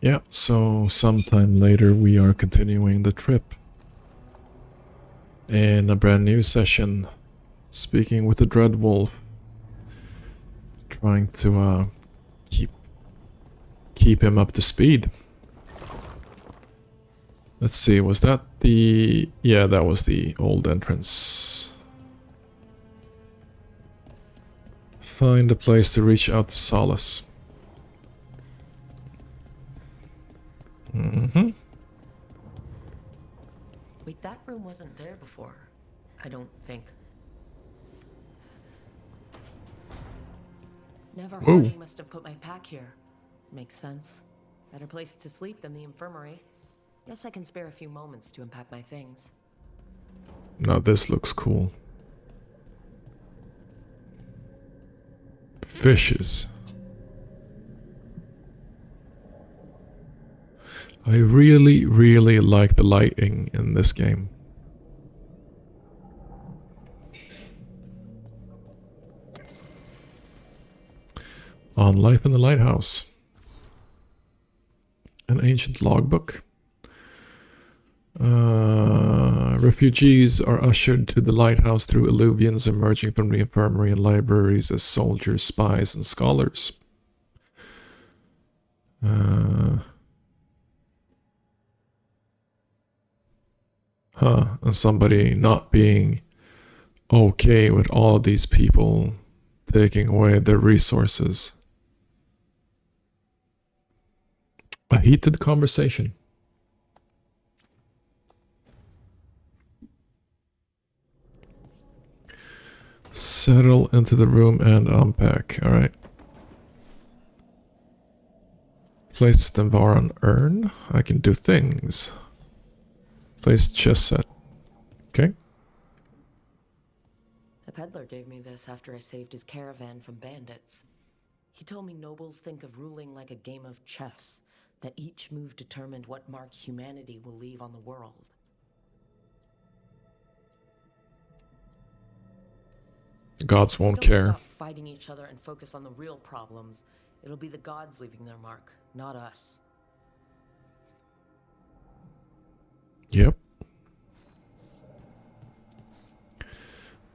Yeah, so sometime later we are continuing the trip in a brand new session, speaking with the Dread Wolf, trying to keep him up to speed. Let's see, was that the... yeah, that was the old entrance. Find a place to reach out to Solas. Mm-hmm. Wait, that room wasn't there before. I don't think. Never Whoa. Hardy must have put my pack here. Makes sense. Better place to sleep than the infirmary. Guess I can spare a few moments to unpack my things. Now this looks cool. Fishes. I really, really like the lighting in this game. On Life in the Lighthouse. An ancient logbook. Refugees are ushered to the lighthouse through alluvians emerging from the infirmary and libraries as soldiers, spies, and scholars. And somebody not being okay with all of these people taking away their resources. A heated conversation. Settle into the room and unpack. Alright. Place the Varan urn. I can do things. Place chess set. Okay. A peddler gave me this after I saved his caravan from bandits. He told me nobles think of ruling like a game of chess, that each move determined what mark humanity will leave on the world. The gods won't care. Stop fighting each other and focus on the real problems. It'll be the gods leaving their mark, not us. Yep.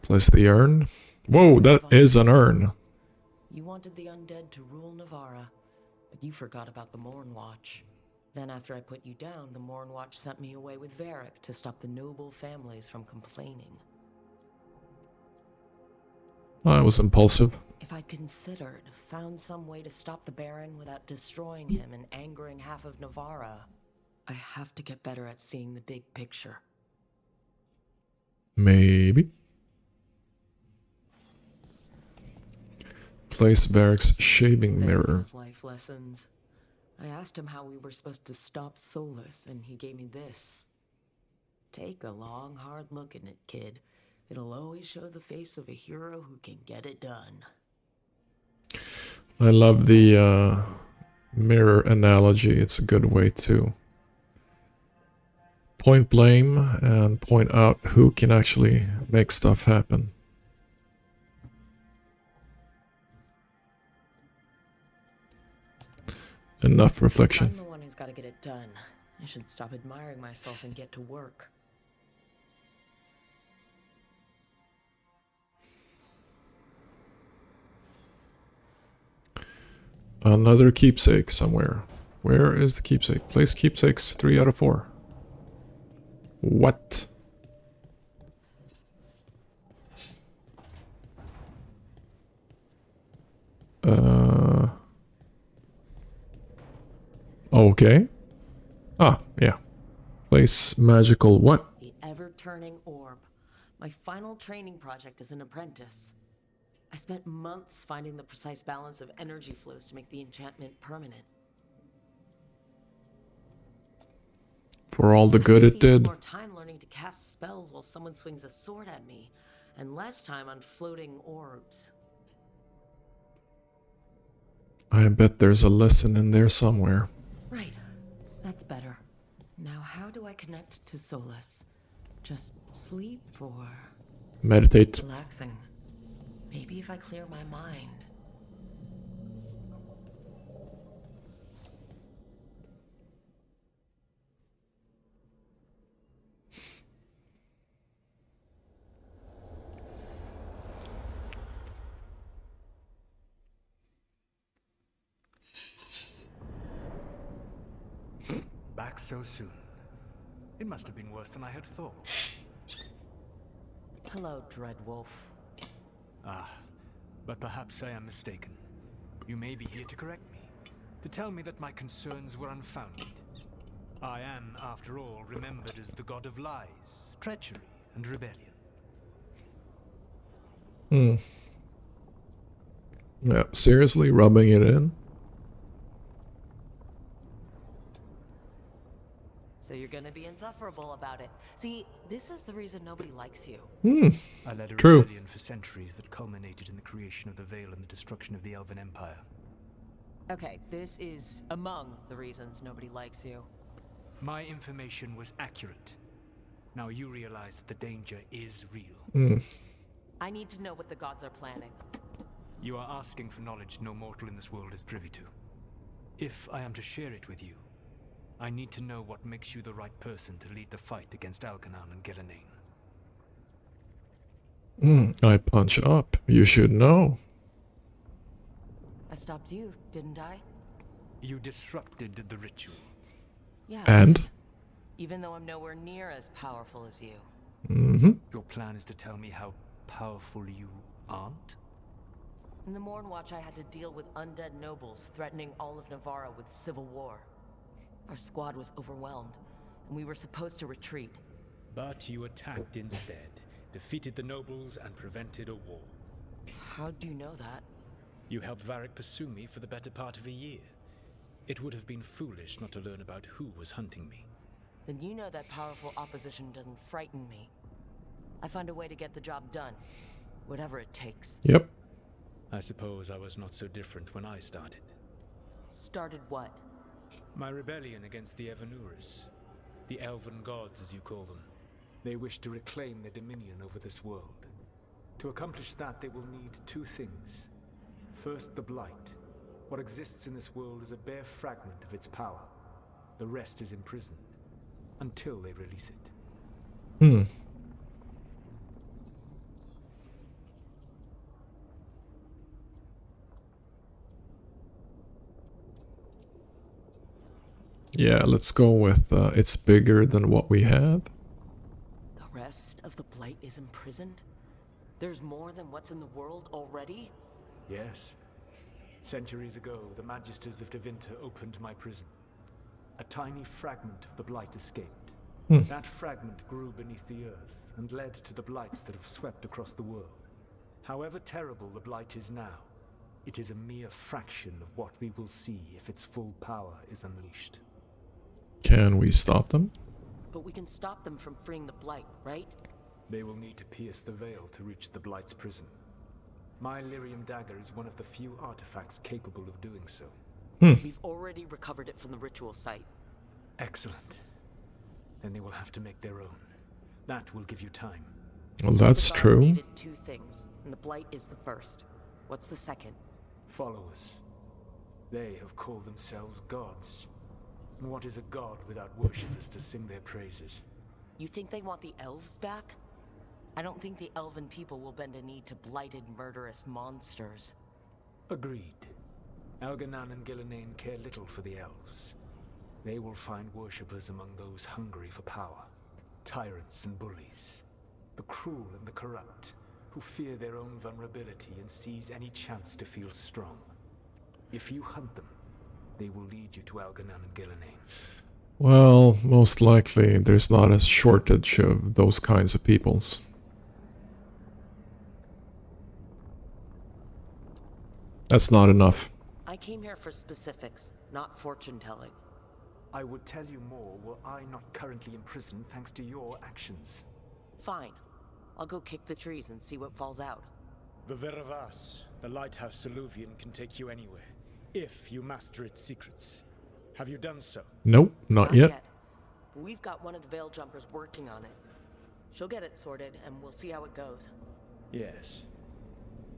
Place the urn. Whoa, that is an urn. You wanted the undead to rule Navara, but you forgot about the Morn Watch. Then after I put you down, the Morn Watch sent me away with Varric to stop the noble families from complaining. I was impulsive. If I'd considered, found some way to stop the Baron without destroying him and angering half of Navara, I have to get better at seeing the big picture. Maybe. Place Varric's shaving mirror. Life lessons. I asked him how we were supposed to stop Solas, and he gave me this. Take a long, hard look at it, kid. It'll always show the face of a hero who can get it done. I love the mirror analogy. It's a good way to point blame and point out who can actually make stuff happen. Enough reflection. I'm the one who's got to get it done. I should stop admiring myself and get to work. Another keepsake somewhere. Where is the keepsake? Place keepsakes 3 out of 4. What? Okay. Ah, yeah. Place magical what? The ever-turning orb. My final training project as an apprentice. I spent months finding the precise balance of energy flows to make the enchantment permanent. For all the good it did. More time learning to cast spells while someone swings a sword at me, and less time on floating orbs. I bet there's a lesson in there somewhere. Right. That's better. Now how do I connect to Solas? Just sleep or... Meditate. Relaxing. Maybe if I clear my mind. Back so soon. It must have been worse than I had thought. Hello, Dreadwolf. Ah, but perhaps I am mistaken. You may be here to correct me, to tell me that my concerns were unfounded. I am, after all, remembered as the god of lies, treachery, and rebellion. Yeah, seriously, rubbing it in? So you're gonna be insufferable about it. See, this is the reason nobody likes you. I led a True. rebellion for centuries that culminated in the creation of the Veil and the destruction of the Elven Empire. Okay, this is among the reasons nobody likes you. My information was accurate. Now you realize that the danger is real. I need to know what the gods are planning. You are asking for knowledge no mortal in this world is privy to. If I am to share it with you, I need to know what makes you the right person to lead the fight against Algernon and Gillenane. I punch up. You should know. I stopped you, didn't I? You disrupted the ritual. Yeah. And? Even though I'm nowhere near as powerful as you. Your plan is to tell me how powerful you aren't? In the Mornwatch, I had to deal with undead nobles threatening all of Navarra with civil war. Our squad was overwhelmed, and we were supposed to retreat. But you attacked instead, defeated the nobles, and prevented a war. How do you know that? You helped Varric pursue me for the better part of a year. It would have been foolish not to learn about who was hunting me. Then you know that powerful opposition doesn't frighten me. I find a way to get the job done, whatever it takes. Yep. I suppose I was not so different when I started. Started what? My rebellion against the Evanuris. The elven gods, as you call them. They wish to reclaim their dominion over this world. To accomplish that, they will need two things. First, the Blight. What exists in this world is a bare fragment of its power. The rest is imprisoned, until they release it. Yeah, let's go with it's bigger than what we have. The rest of the Blight is imprisoned? There's more than what's in the world already? Yes. Centuries ago, the Magisters of Tevinter opened my prison. A tiny fragment of the Blight escaped. That fragment grew beneath the earth and led to the Blights that have swept across the world. However terrible the Blight is now, it is a mere fraction of what we will see if its full power is unleashed. Can we stop them? But we can stop them from freeing the Blight, right? They will need to pierce the veil to reach the Blight's prison. My Lyrium dagger is one of the few artifacts capable of doing so. We've already recovered it from the ritual site. Excellent. Then they will have to make their own. That will give you time. Well, that's The gods true. needed two things, and the Blight is the first. What's the second? Followers. They have called themselves gods. And what is a god without worshippers to sing their praises? You think they want the elves back? I don't think the elven people will bend a knee to blighted, murderous monsters. Agreed. Algernon and Gillenane care little for the elves. They will find worshippers among those hungry for power. Tyrants and bullies. The cruel and the corrupt, who fear their own vulnerability and seize any chance to feel strong. If you hunt them, they will lead you to Algernon and Gillenane. Well, most likely there's not a shortage of those kinds of peoples. That's not enough. I came here for specifics, not fortune-telling. I would tell you more were I not currently in prison thanks to your actions. Fine. I'll go kick the trees and see what falls out. The Veravas, the lighthouse Soluvian, can take you anywhere, if you master its secrets. Have you done so? Nope, not yet. But we've got one of the Veil Jumpers working on it. She'll get it sorted, and we'll see how it goes. Yes.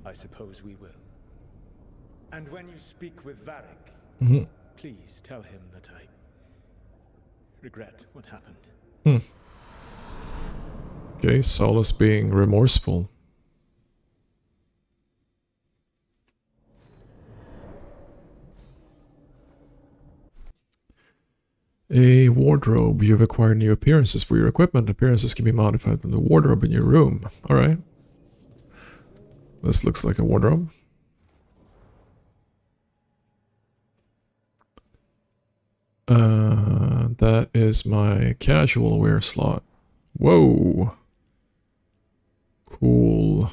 I suppose we will. And when you speak with Varric, please tell him that I regret what happened. Okay, Solas being remorseful. A wardrobe. You've acquired new appearances for your equipment. Appearances can be modified from the wardrobe in your room. Alright. This looks like a wardrobe. That is my casual wear slot. Whoa. Cool.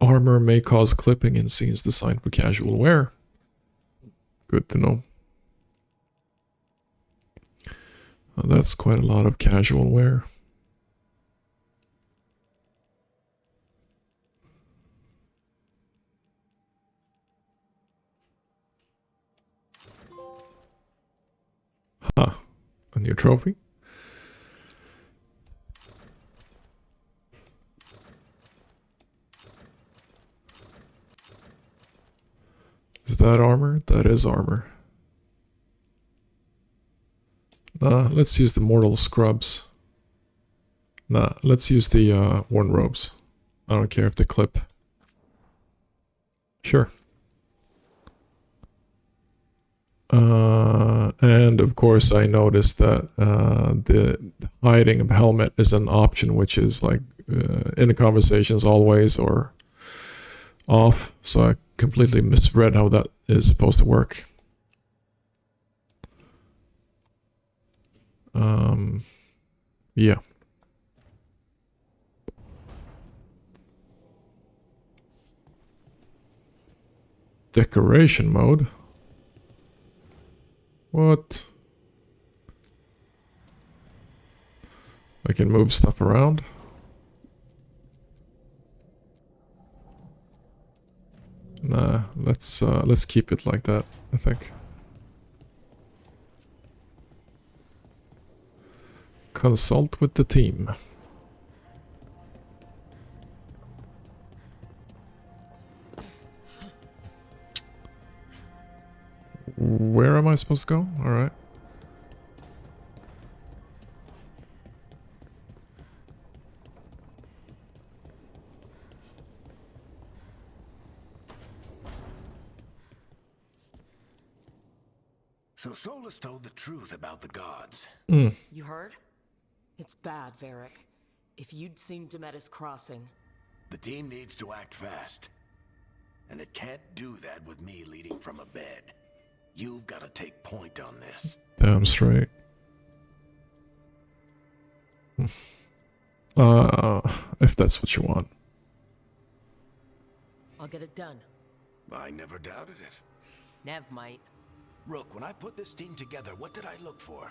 Armor may cause clipping in scenes designed for casual wear. Good to know. That's quite a lot of casual wear. Huh. A new trophy? Is that armor? That is armor. Let's use the mortal scrubs. Nah, let's use the worn robes. I don't care if they clip. Sure. And of course I noticed that the hiding of helmet is an option, which is like in the conversations always or off. So I completely misread how that is supposed to work. Yeah. Decoration mode. What? I can move stuff around. Nah, let's keep it like that, I think. Consult with the team. Where am I supposed to go? All right. So Solas told the truth about the gods. You heard? It's bad, Varric. If you'd seen Demetis crossing... The team needs to act fast. And it can't do that with me leading from a bed. You've got to take point on this. Damn straight. If that's what you want. I'll get it done. I never doubted it. Nev might. Rook, when I put this team together, what did I look for?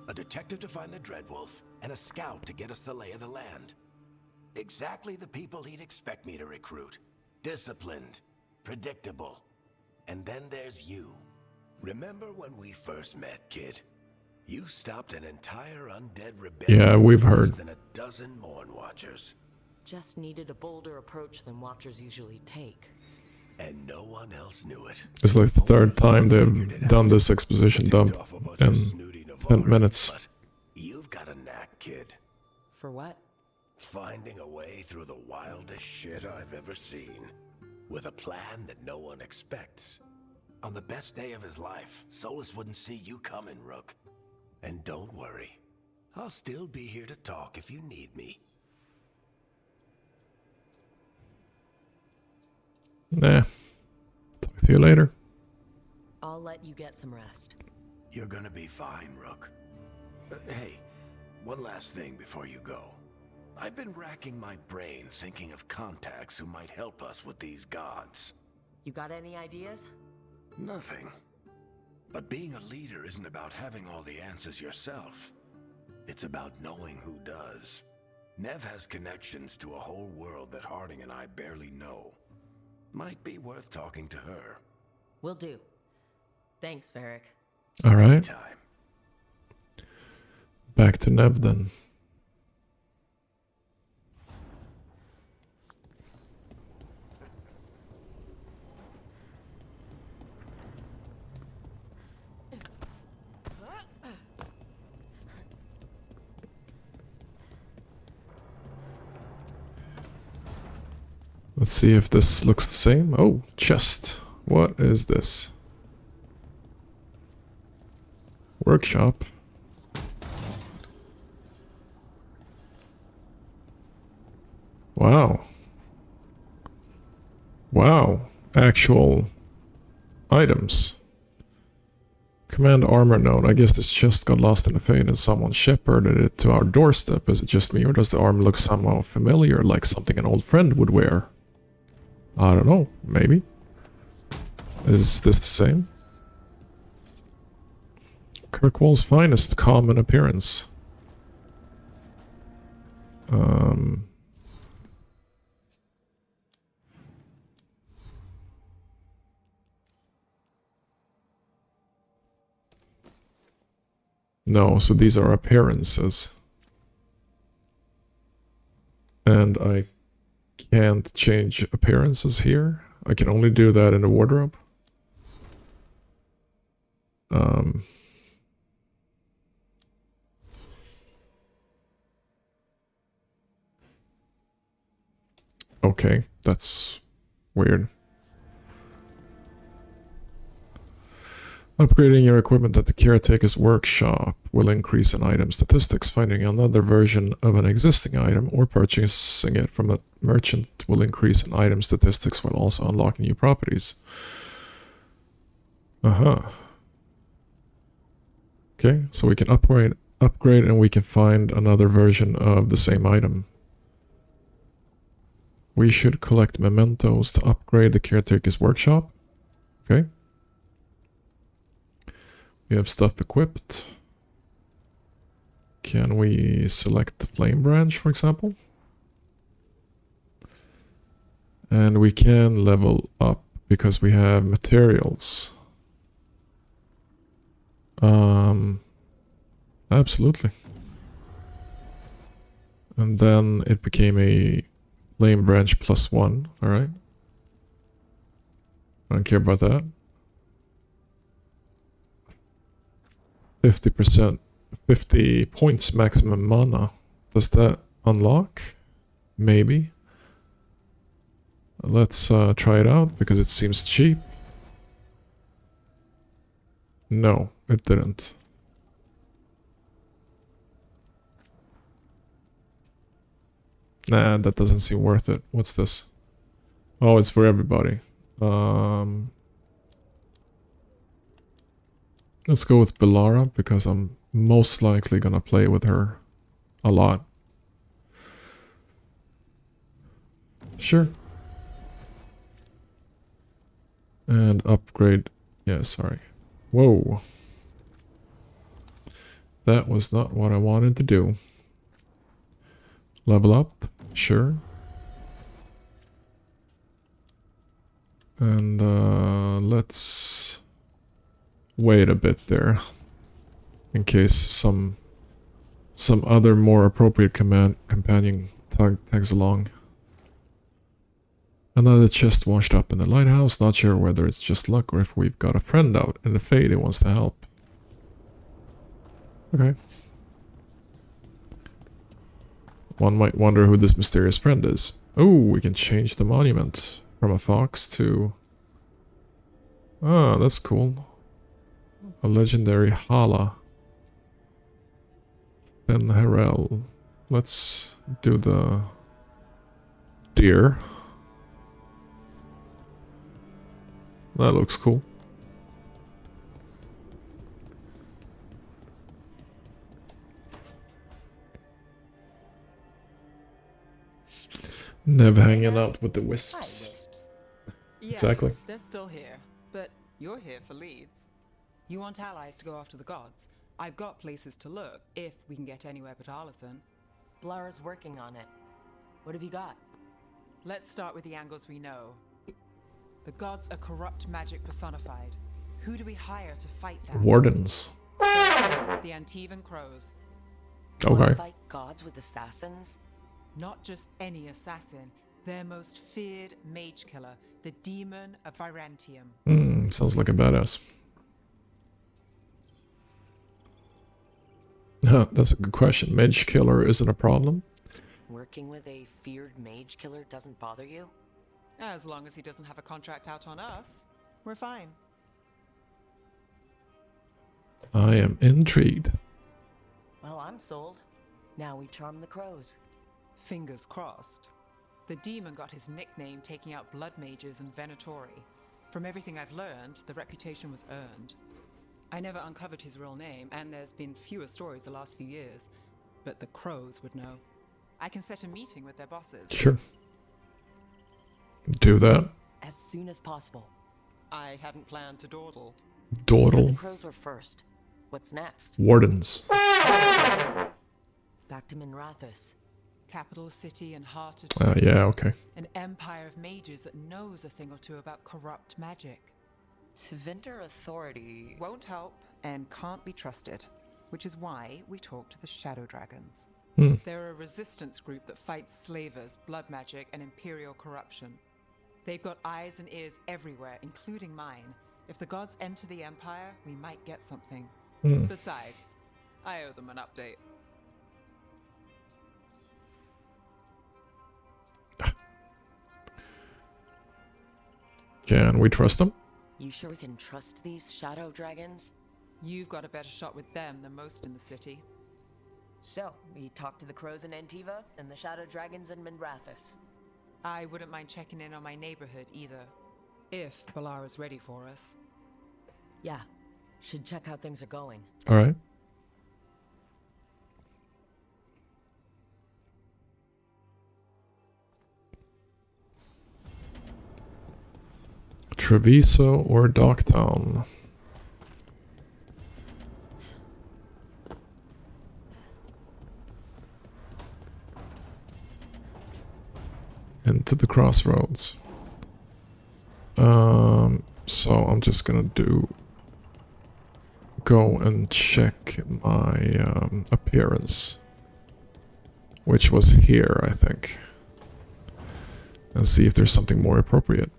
A detective to find the Dreadwolf, and a scout to get us the lay of the land. Exactly the people he'd expect me to recruit. Disciplined, predictable. And then there's you. Remember when we first met, kid? You stopped an entire undead rebellion. Yeah, we've with less heard. than a dozen Morn Watchers. Just needed a bolder approach than Watchers usually take. And no one else knew it. It's like the third time they've done this exposition dump in 10 minutes. But you've got a knack, kid. For what? Finding a way through the wildest shit I've ever seen. With a plan that no one expects. On the best day of his life, Solas wouldn't see you coming, Rook. And don't worry. I'll still be here to talk if you need me. Nah. Talk to you later. I'll let you get some rest. You're gonna be fine, Rook. Hey, one last thing before you go. I've been racking my brain thinking of contacts who might help us with these gods. You got any ideas? Nothing. But being a leader isn't about having all the answers yourself. It's about knowing who does. Nev has connections to a whole world that Harding and I barely know. Might be worth talking to her. Will do. Thanks, Varric. All right. Anytime. Back to Nev then. Let's see if this looks the same. Oh, chest. What is this? Workshop. Wow. Wow. Actual items. Command armor node. I guess this just got lost in the fade and someone shepherded it to our doorstep. Is it just me or does the armor look somehow familiar, like something an old friend would wear? I don't know. Maybe. Is this the same? Kirkwall's finest common appearance. No, so these are appearances. And I can't change appearances here. I can only do that in the wardrobe. Okay, that's weird. Upgrading your equipment at the caretaker's workshop will increase an item statistics. Finding another version of an existing item or purchasing it from a merchant will increase an item statistics while also unlocking new properties. Okay, so we can upgrade and we can find another version of the same item. We should collect mementos to upgrade the caretaker's workshop. Okay. We have stuff equipped. Can we select the flame branch, for example? And we can level up because we have materials. Absolutely. And then it became a flame branch +1, alright. I don't care about that. 50%, 50 points maximum mana. Does that unlock? Maybe. Let's try it out because it seems cheap. No, it didn't. Nah, that doesn't seem worth it. What's this? Oh, it's for everybody. Let's go with Bellara because I'm most likely gonna play with her a lot. Sure. And upgrade. Yeah, sorry. Whoa. That was not what I wanted to do. Level up. Sure. And let's wait a bit there in case some other more appropriate companion tags along. Another chest washed up in the lighthouse. Not sure whether it's just luck or if we've got a friend out in the fade who wants to help. Okay. One might wonder who this mysterious friend is. Oh, we can change the monument from a fox to... Ah, that's cool. A legendary Hala. Ben Harel. Let's do the deer. That looks cool. Never hanging out with the wisps. Yeah, Exactly. they're still here, but you're here for leads. You want allies to go after the gods? I've got places to look, if we can get anywhere but Arlathan. Blara's working on it. What have you got? Let's start with the angles we know. The gods are corrupt magic personified. Who do we hire to fight that? Wardens. The Antivan Crows. Okay. Fight gods with assassins? Not just any assassin, their most feared mage killer, the demon of Virantium. Sounds like a badass. Huh, that's a good question. Mage killer isn't a problem. Working with a feared mage killer doesn't bother you? As long as he doesn't have a contract out on us, we're fine. I am intrigued. Well, I'm sold. Now we charm the crows. Fingers crossed. The demon got his nickname taking out blood mages and venatori. From everything I've learned, the reputation was earned. I never uncovered his real name, and there's been fewer stories the last few years, but the crows would know. I can set a meeting with their bosses. Sure. Do that. As soon as possible. I hadn't planned to dawdle. You said Dawdle. the crows were first. What's next? Wardens. Back to Minrathous. Capital city and heart of Yeah, okay. an empire of mages that knows a thing or two about corrupt magic. Tevinter authority. Won't help and can't be trusted, which is why we talk to the Shadow Dragons. They're a resistance group that fights slavers, blood magic, and imperial corruption. They've got eyes and ears everywhere, including mine. If the gods enter the empire, we might get something. Besides, I owe them an update. Can we trust them? You sure we can trust these shadow dragons? You've got a better shot with them than most in the city. So, we talked to the crows in Antiva and the shadow dragons in Minrathous. I wouldn't mind checking in on my neighborhood either, if Balara's ready for us. Yeah, should check how things are going. Alright. Treviso or Docktown? Into the crossroads. So I'm just gonna go and check my appearance, which was here, I think, and see if there's something more appropriate.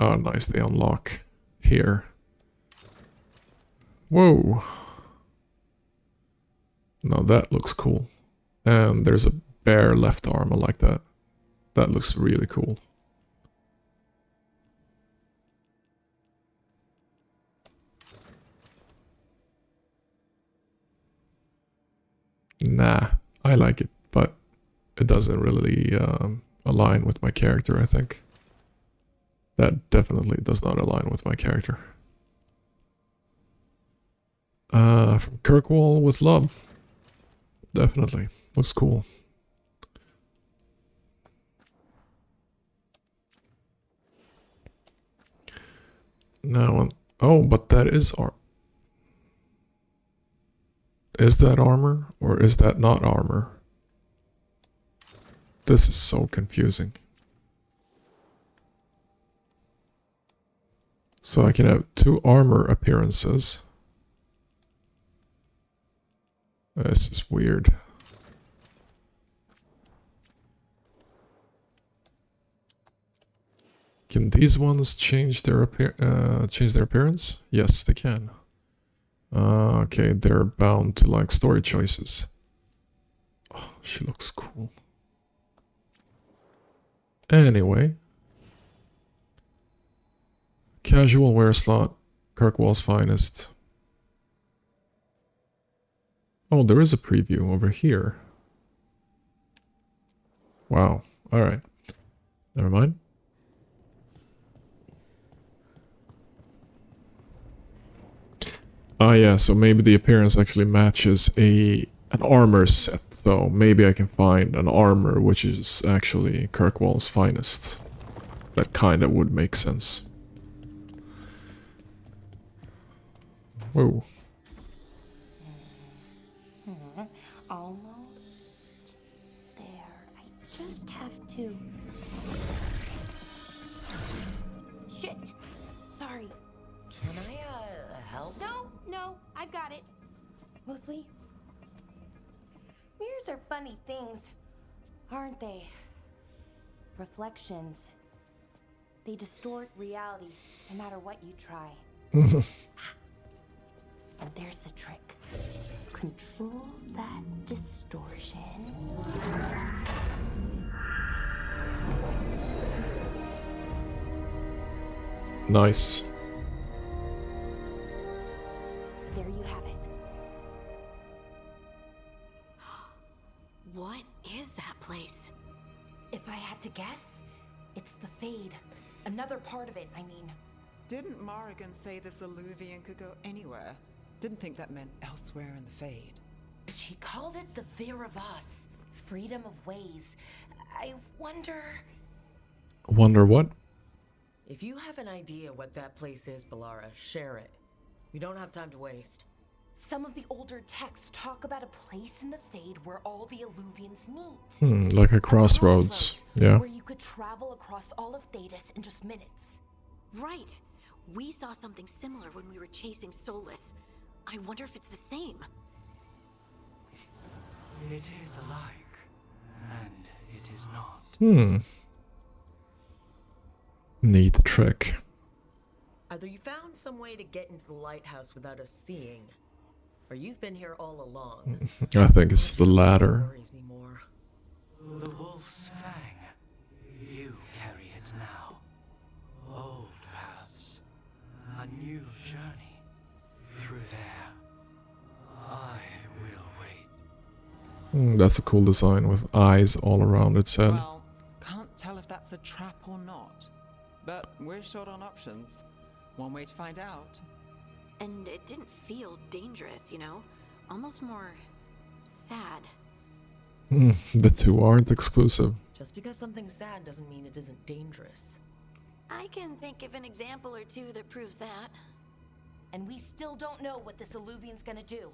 Oh, nice, they unlock here. Whoa! Now that looks cool. And there's a bare left arm, I like that. That looks really cool. Nah, I like it, but it doesn't really align with my character, I think. That definitely does not align with my character. From Kirkwall with love. Definitely. Looks cool. Now, oh, but that is Is that armor, or is that not armor? This is so confusing. So I can have 2 armor appearances. This is weird. Can these ones change their appearance? Yes, they can. Okay, they're bound to like story choices. Oh, she looks cool. Anyway, casual wear slot, Kirkwall's finest. Oh, there is a preview over here. Wow. All right. Never mind. Ah, yeah, so maybe the appearance actually matches an armor set. So maybe I can find an armor which is actually Kirkwall's finest. That kind of would make sense. Whoa. Almost there. I just have to. Shit! Sorry. Can I, help? No, I've got it. Mostly. Mirrors are funny things, aren't they? Reflections. They distort reality, no matter what you try. And there's the trick. Control that distortion. Nice. Didn't Morrigan say this Illuvian could go anywhere? Didn't think that meant elsewhere in the Fade. She called it the Veer of Us. Freedom of ways. I wonder... Wonder what? If you have an idea what that place is, Bellara, share it. We don't have time to waste. Some of the older texts talk about a place in the Fade where all the Illuvians meet. Like a crossroads. Yeah. Where you could travel across all of Thedas in just minutes. Right. We saw something similar when we were chasing Solas. I wonder if it's the same. It is alike, and it is not. Neat trick. Either you found some way to get into the lighthouse without us seeing, or you've been here all along. I think it's the latter. Worries me more. The wolf's fang. You carry it now. Old paths. A new journey. Through there. I will wait. That's a cool design with eyes all around its head. Well, can't tell if that's a trap or not. But we're short on options. One way to find out. And it didn't feel dangerous, you know? Almost more sad. The two aren't exclusive. Just because something's sad doesn't mean it isn't dangerous. I can think of an example or two that proves that. And we still don't know what this Illuvian's gonna do.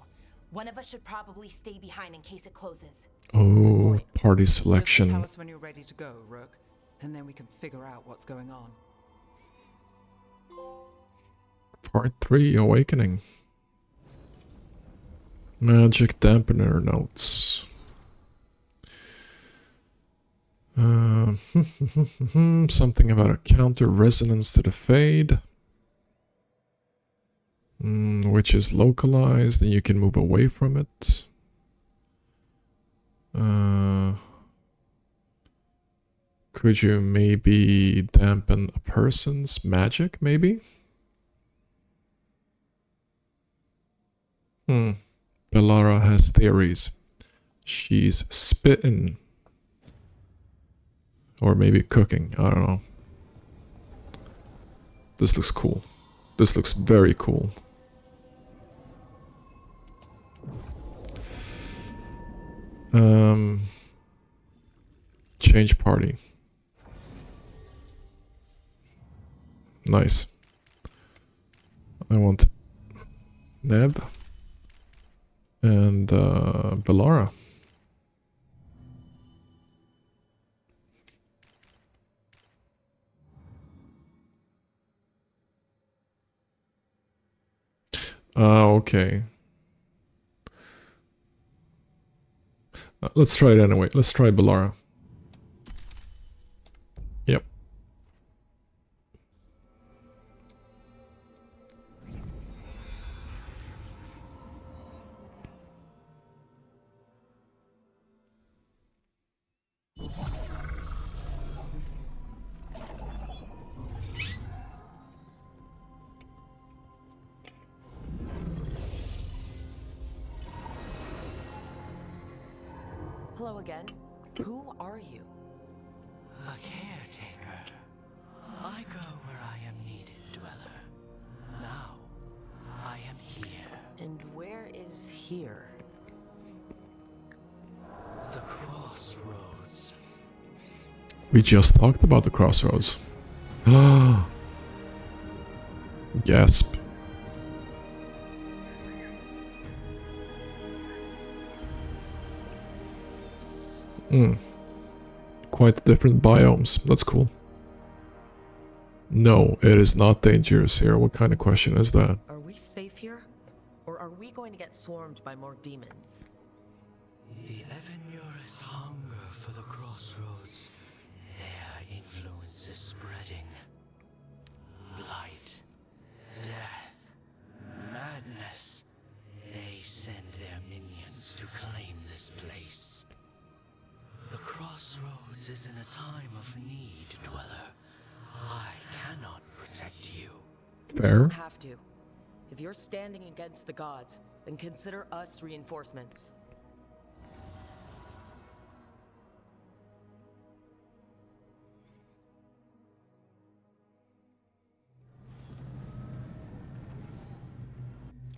One of us should probably stay behind in case it closes. Oh, party Just tell selection. us when you're ready to go, Rook, and then we can figure out what's going on. Part 3, Awakening. Magic dampener notes. Something about a counter resonance to the Fade. Which is localized and you can move away from it. Could you maybe dampen a person's magic, maybe? Bellara has theories. She's spitting. Or maybe cooking, I don't know. This looks cool. This looks very cool. Change party. Nice. I want Neb and Bellara. Okay. Let's try it anyway. Let's try Bellara. Yep. Hello again. Who are you? A caretaker. I go where I am needed, dweller. Now, I am here. And where is here? The crossroads. We just talked about the crossroads. Gasp. Quite different biomes. That's cool. No, it is not dangerous here. What kind of question is that? Are we safe here? Or are we going to get swarmed by more demons? The Evenurus hunger for the crossroads. Their influence is spreading. Blight, death, madness. They send their minions to claim this place. The crossroads is in a time of need, dweller. I cannot protect you. You Fair. don't have to. If you're standing against the gods, then consider us reinforcements.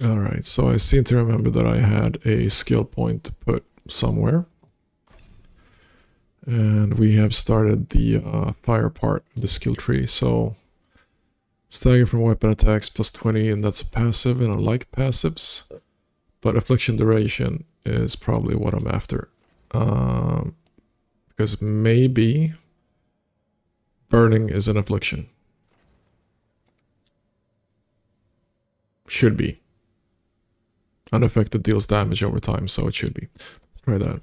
Alright, so I seem to remember that I had a skill point to put somewhere. And we have started the fire part of the skill tree, so stagger from weapon attacks plus 20, and that's a passive, and I like passives. But affliction duration is probably what I'm after. Because maybe burning is an affliction. Should be. Unaffected deals damage over time, so it should be. Let's try that.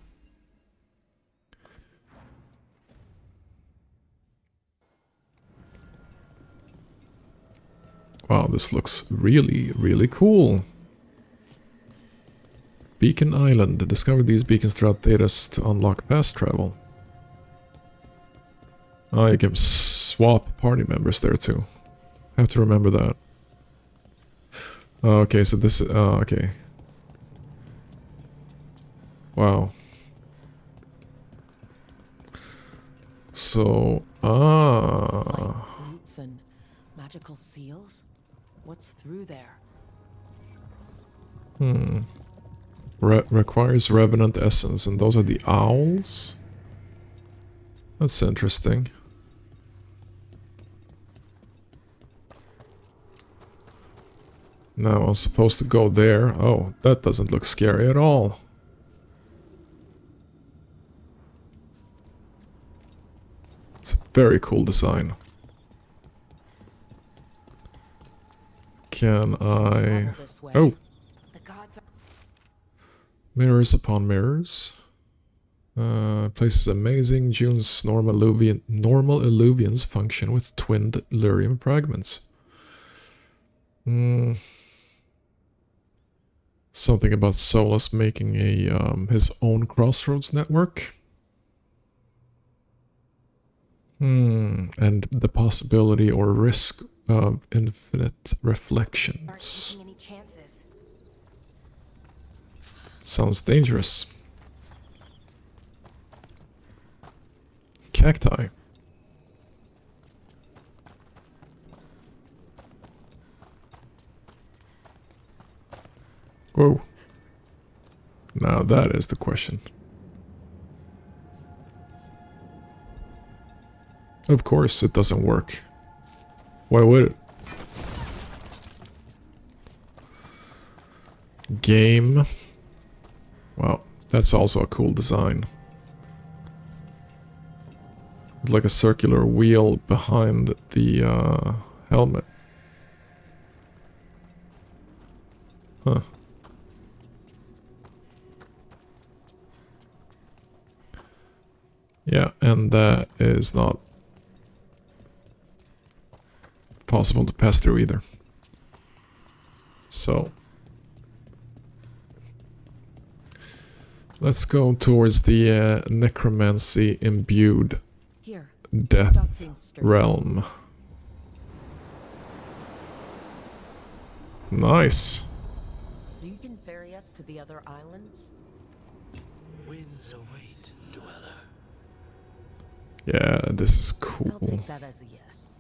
Wow, this looks really, really cool. Beacon Island. Discover these beacons throughout Thedas to unlock fast travel. Oh, you can swap party members there too. Have to remember that. Okay, so this... okay. Wow. So... Like roots and magical seals? What's through there? Requires revenant essence, and those are the owls? That's interesting. Now I'm supposed to go there. Oh, that doesn't look scary at all. It's a very cool design. Can I... Oh! Mirrors upon mirrors. Places amazing. June's normal illuvians function with twinned lyrium fragments. Something about Solas making a his own crossroads network. And the possibility or risk of infinite reflections. Sounds dangerous. Cacti. Whoa. Now that is the question. Of course it doesn't work. Why would it? Game. Wow, that's also a cool design. Like a circular wheel behind the helmet. Huh. Yeah, and that is not possible to pass through either. So let's go towards the necromancy imbued death realm. Nice. So you can ferry us to the other islands? Winds await, dweller. Yeah, this is cool. I'll take that as a yes.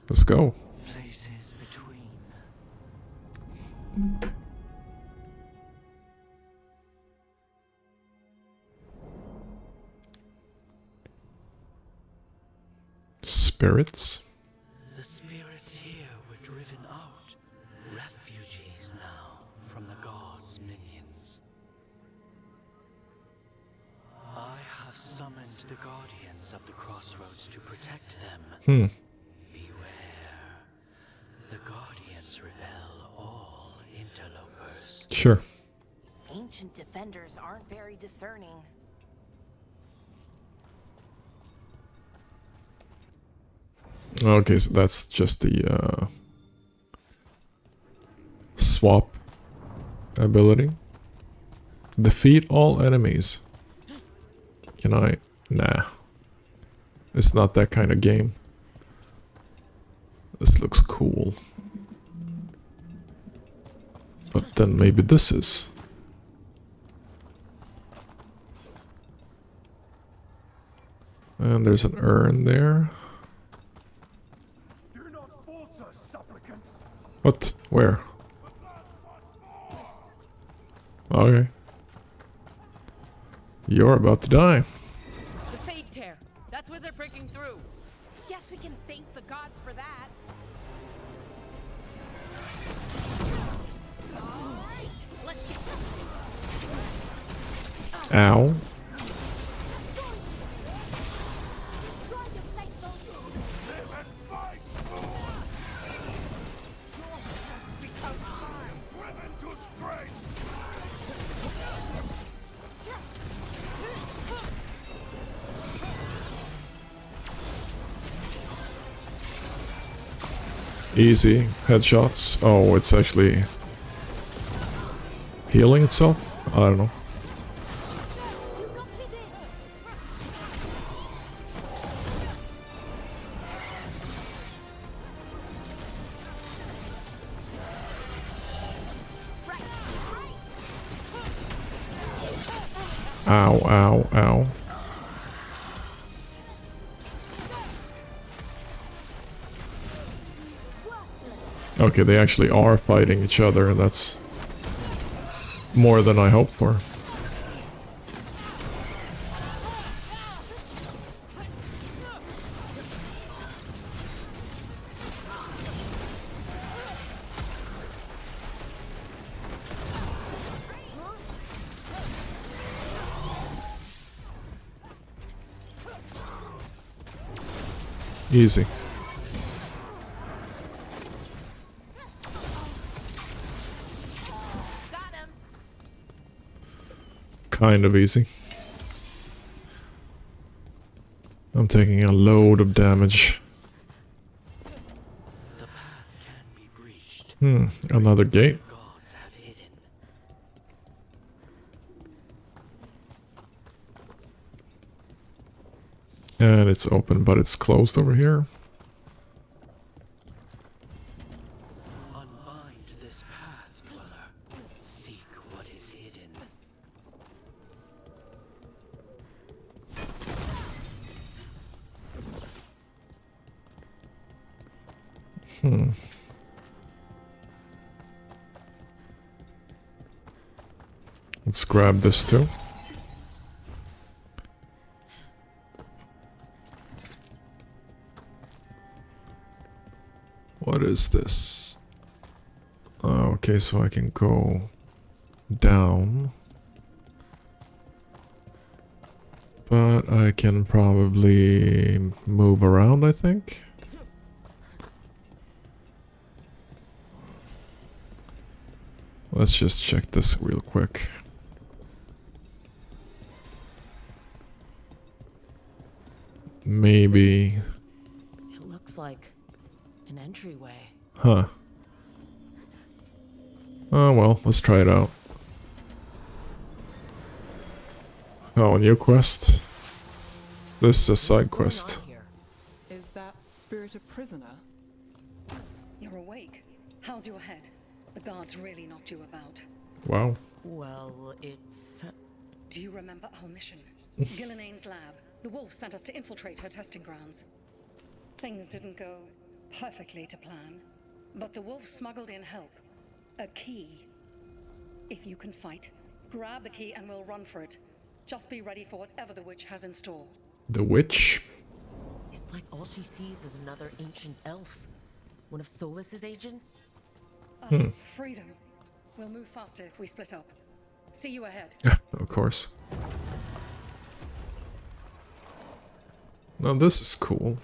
Let's go. Places between. Spirits. The spirits here were driven out. Refugees now from the gods' minions. I have summoned the guardians of the crossroads to protect them. Beware. The guardians repel all interlopers. Sure. Ancient defenders aren't very discerning. Okay, so that's just the swap ability. Defeat all enemies. Can I? Nah. It's not that kind of game. This looks cool. But then maybe this is. And there's an urn there. What? Where? Okay. You're about to die. The Fade Tear. That's where they're breaking through. Guess we can thank the gods for that. All right, let's get Ow. Easy headshots. Oh, it's actually healing itself? I don't know. Ow, ow, ow. Okay, they actually are fighting each other, and that's more than I hoped for. Easy. Kind of easy. I'm taking a load of damage. The path can be breached. Another gate. Gods have hidden. And it's open, but it's closed over here. Unbind this path, dweller. Seek what is hidden. Let's grab this too. What is this? Oh, okay, so I can go down. But I can probably move around, I think. Let's just check this real quick. Maybe... It looks like an entryway. Huh. Oh well, let's try it out. Oh, new quest. This is a side quest. Is that spirit a prisoner? You're awake. How's your head? The guards really knocked you about. Wow. Well, it's... Do you remember our mission? Gillenane's lab. The wolf sent us to infiltrate her testing grounds. Things didn't go perfectly to plan, but the wolf smuggled in help. A key. If you can fight, grab the key and we'll run for it. Just be ready for whatever the witch has in store. The witch? It's like all she sees is another ancient elf. One of Solas's agents? Freedom. We'll move faster if we split up. See you ahead. Of course. Now this is cool.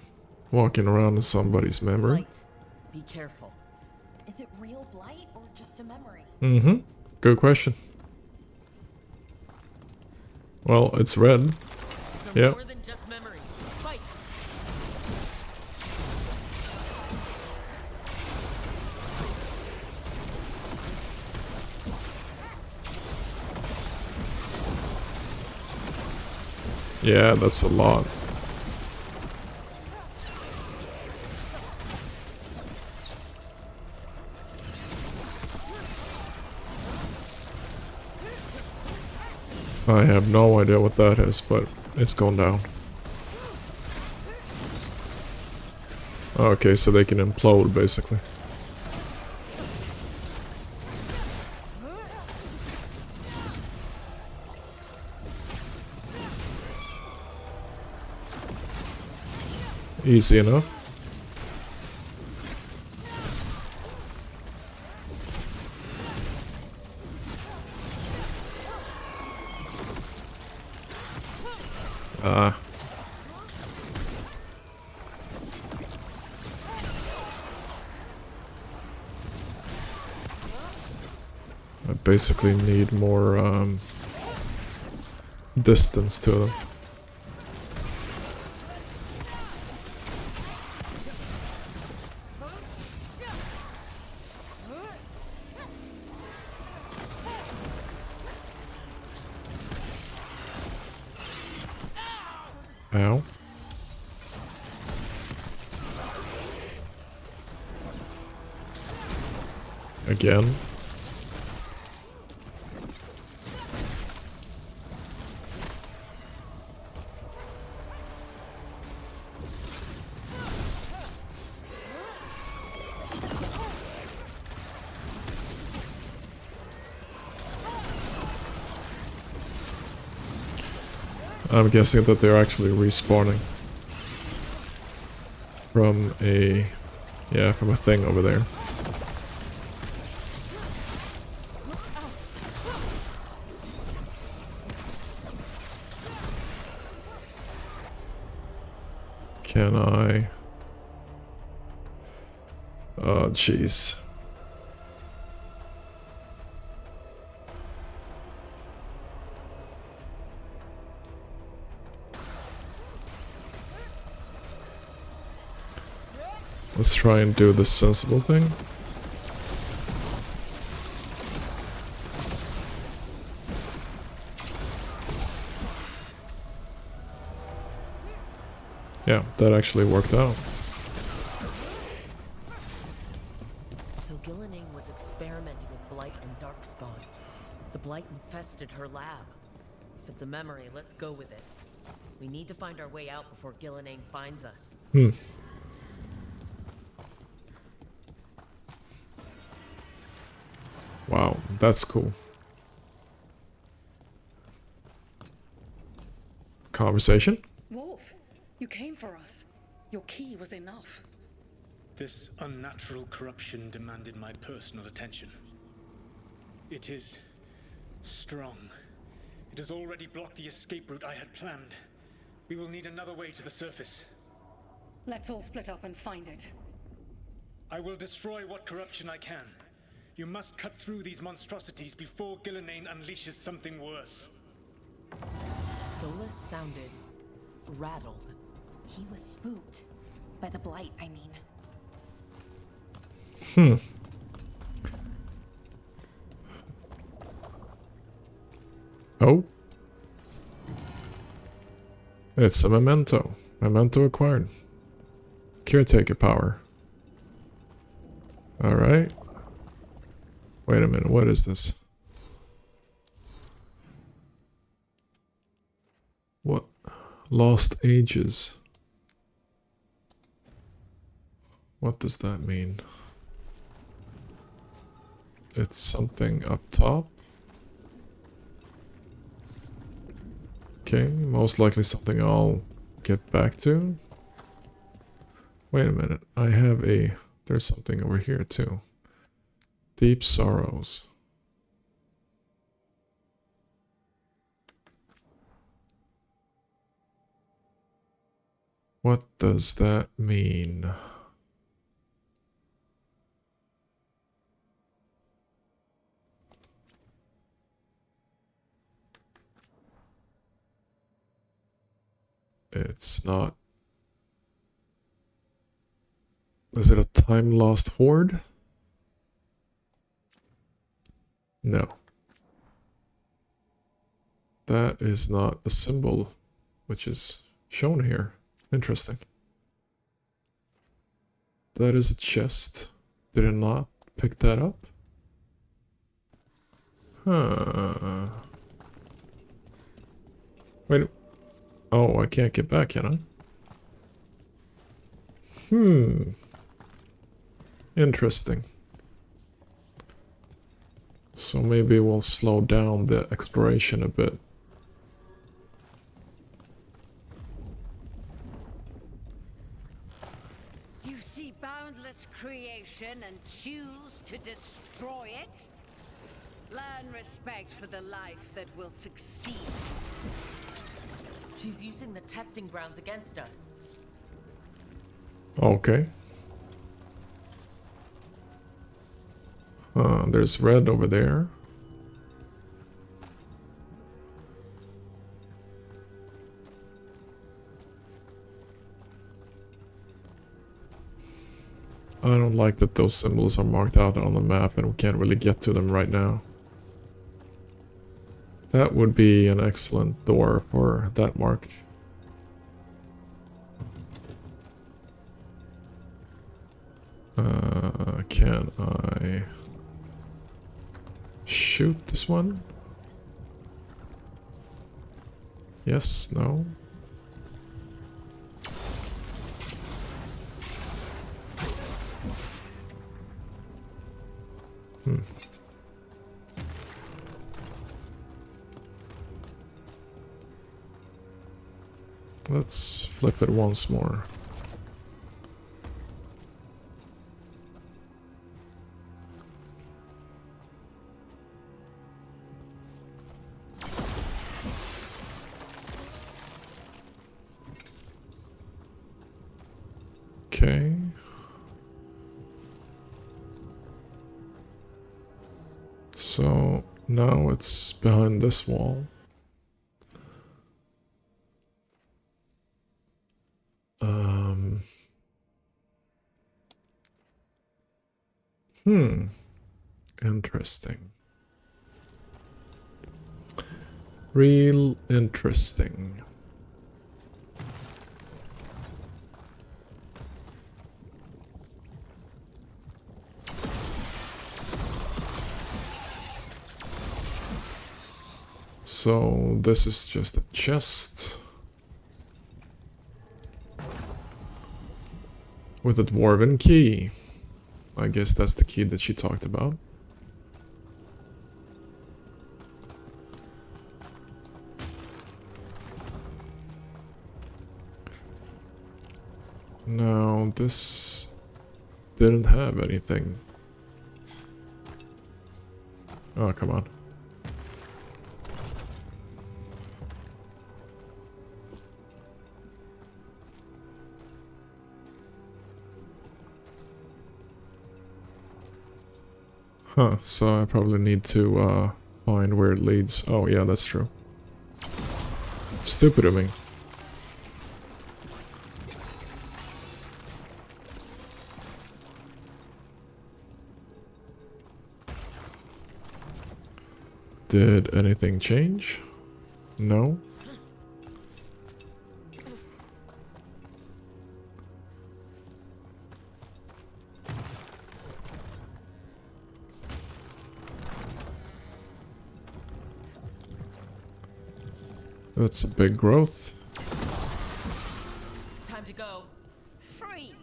Walking around in somebody's memory. Blight. Be careful. Is it real blight or just a memory? Mm-hmm. Good question. Well, it's red. They're Yeah. more than just memories. Fight! Yeah, that's a lot. I have no idea what that is, but it's going down. Okay, so they can implode, basically. Easy enough. Ah. I basically need more distance to them. Ow. Again. I'm guessing that they're actually respawning from a, yeah, from a thing over there. Can I? Oh, jeez. Let's try and do the sensible thing. Yeah, that actually worked out. So Gillenane was experimenting with Blight and Darkspawn. The Blight infested her lab. If it's a memory, let's go with it. We need to find our way out before Gillenane finds us. Wow, that's cool. Conversation? Wolf, you came for us. Your key was enough. This unnatural corruption demanded my personal attention. It is strong. It has already blocked the escape route I had planned. We will need another way to the surface. Let's all split up and find it. I will destroy what corruption I can. You must cut through these monstrosities before Gillenane unleashes something worse. Solas sounded rattled. He was spooked. By the Blight, I mean. Oh. It's a memento. Memento acquired. Caretaker power. Alright. Wait a minute, what is this? What? Lost Ages. What does that mean? It's something up top. Okay, most likely something I'll get back to. Wait a minute, I have a... There's something over here too. Deep Sorrows. What does that mean? It's not... Is it a time-lost horde? No. That is not a symbol which is shown here. Interesting. That is a chest. Did I not pick that up? Huh. Wait. Oh, I can't get back, can I? Interesting. So maybe we'll slow down the exploration a bit. You see boundless creation and choose to destroy it? Learn respect for the life that will succeed. She's using the testing grounds against us. Okay. There's red over there. I don't like that those symbols are marked out on the map and we can't really get to them right now. That would be an excellent door for that mark. Can I shoot this one? Yes, no. Let's flip it once more. Okay. So now it's behind this wall. Interesting. Real interesting. So this is just a chest with a dwarven key. I guess that's the key that she talked about. No, this didn't have anything. Oh, come on. Huh, so I probably need to find where it leads. Oh yeah, that's true. Stupid of me. Did anything change? No. That's a big growth. Time to go. Free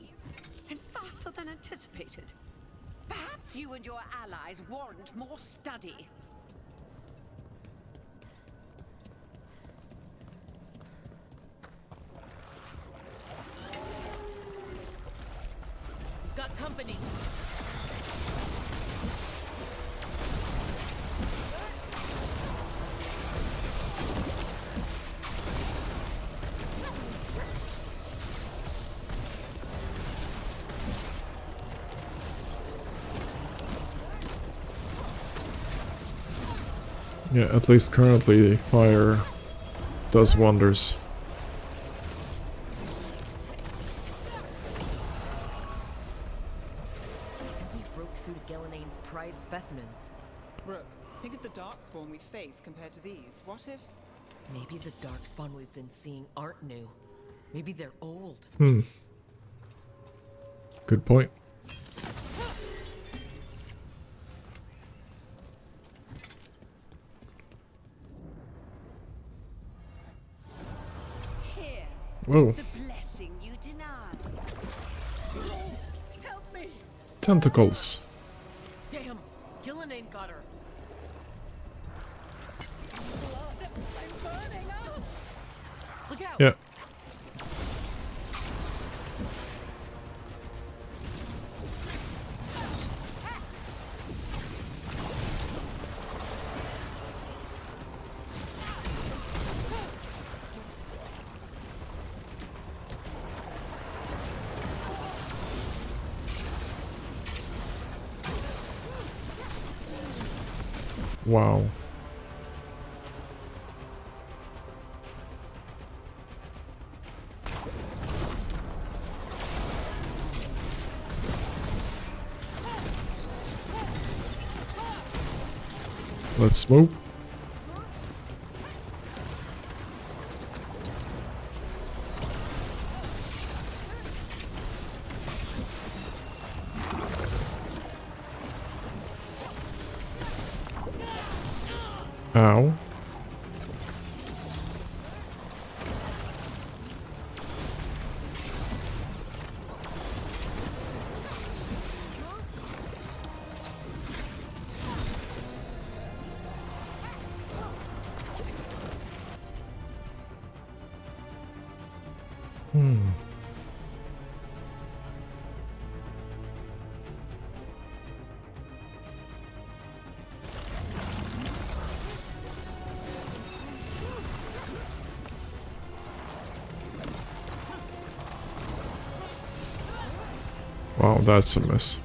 and faster than anticipated. Perhaps you and your allies warrant more study. We've got company. Yeah, at least currently fire does wonders. We broke through to Gillinane's prized specimens. Rook, think of the darkspawn we face compared to these. What if... Maybe the darkspawn we've been seeing aren't new. Maybe they're old. Good point. Here, Whoa. the blessing you denied. tentacles. Damn! Gillenane got her. Look out! Yeah. Wow. Let's move. Ow. Wow, that's a miss.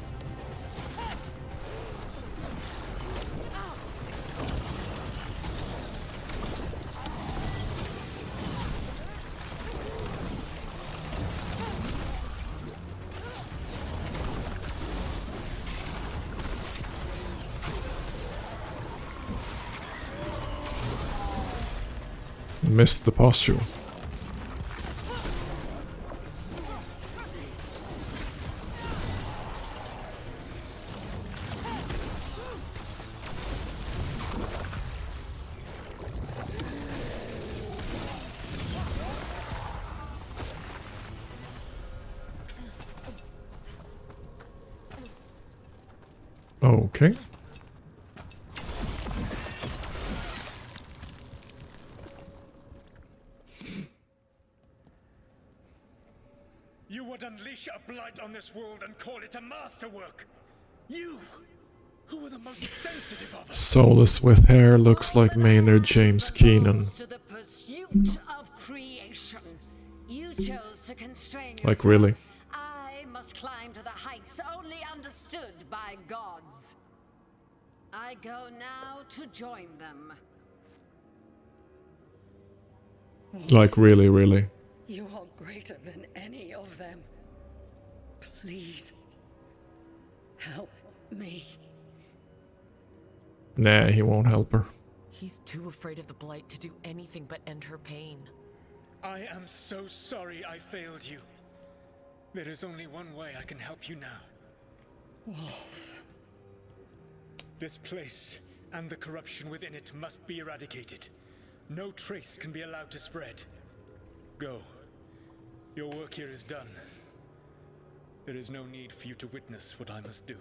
Missed the posture. Okay. You would unleash a blight on this world and call it a masterwork. You, who were the most sensitive of us. Solas with hair looks like Maynard James Keenan. To the pursuit of creation. You chose to constrain Like, yourself. really? I must climb to the heights only understood by gods. I go now to join them. Like, really, really. You are greater than any of them. Please, help me. Nah, he won't help her. He's too afraid of the Blight to do anything but end her pain. I am so sorry I failed you. There is only one way I can help you now. Wolf. This place and the corruption within it must be eradicated. No trace can be allowed to spread. Go. Your work here is done. There is no need for you to witness what I must do.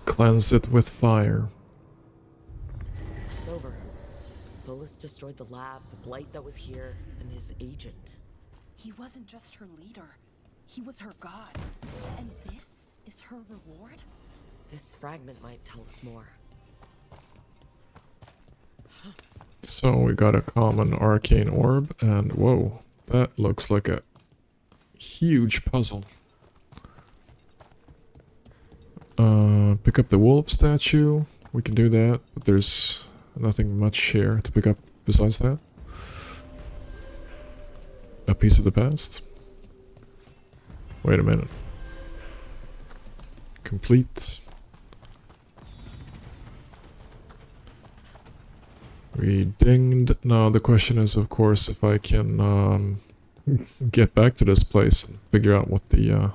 Cleanse it with fire. It's over. Solas destroyed the lab, the Blight that was here, and his agent. He wasn't just her leader. He was her god. And this is her reward? This fragment might tell us more. So we got a common arcane orb, and whoa, that looks like a huge puzzle. Pick up the wolf statue. We can do that, but there's nothing much here to pick up besides that. A piece of the past. Wait a minute. Complete. We dinged. Now the question is, of course, if I can get back to this place and figure out what the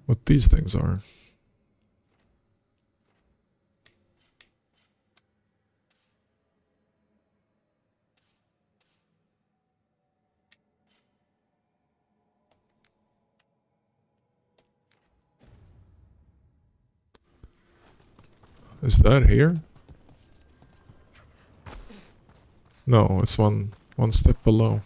what these things are. Is that here? No, it's one step below.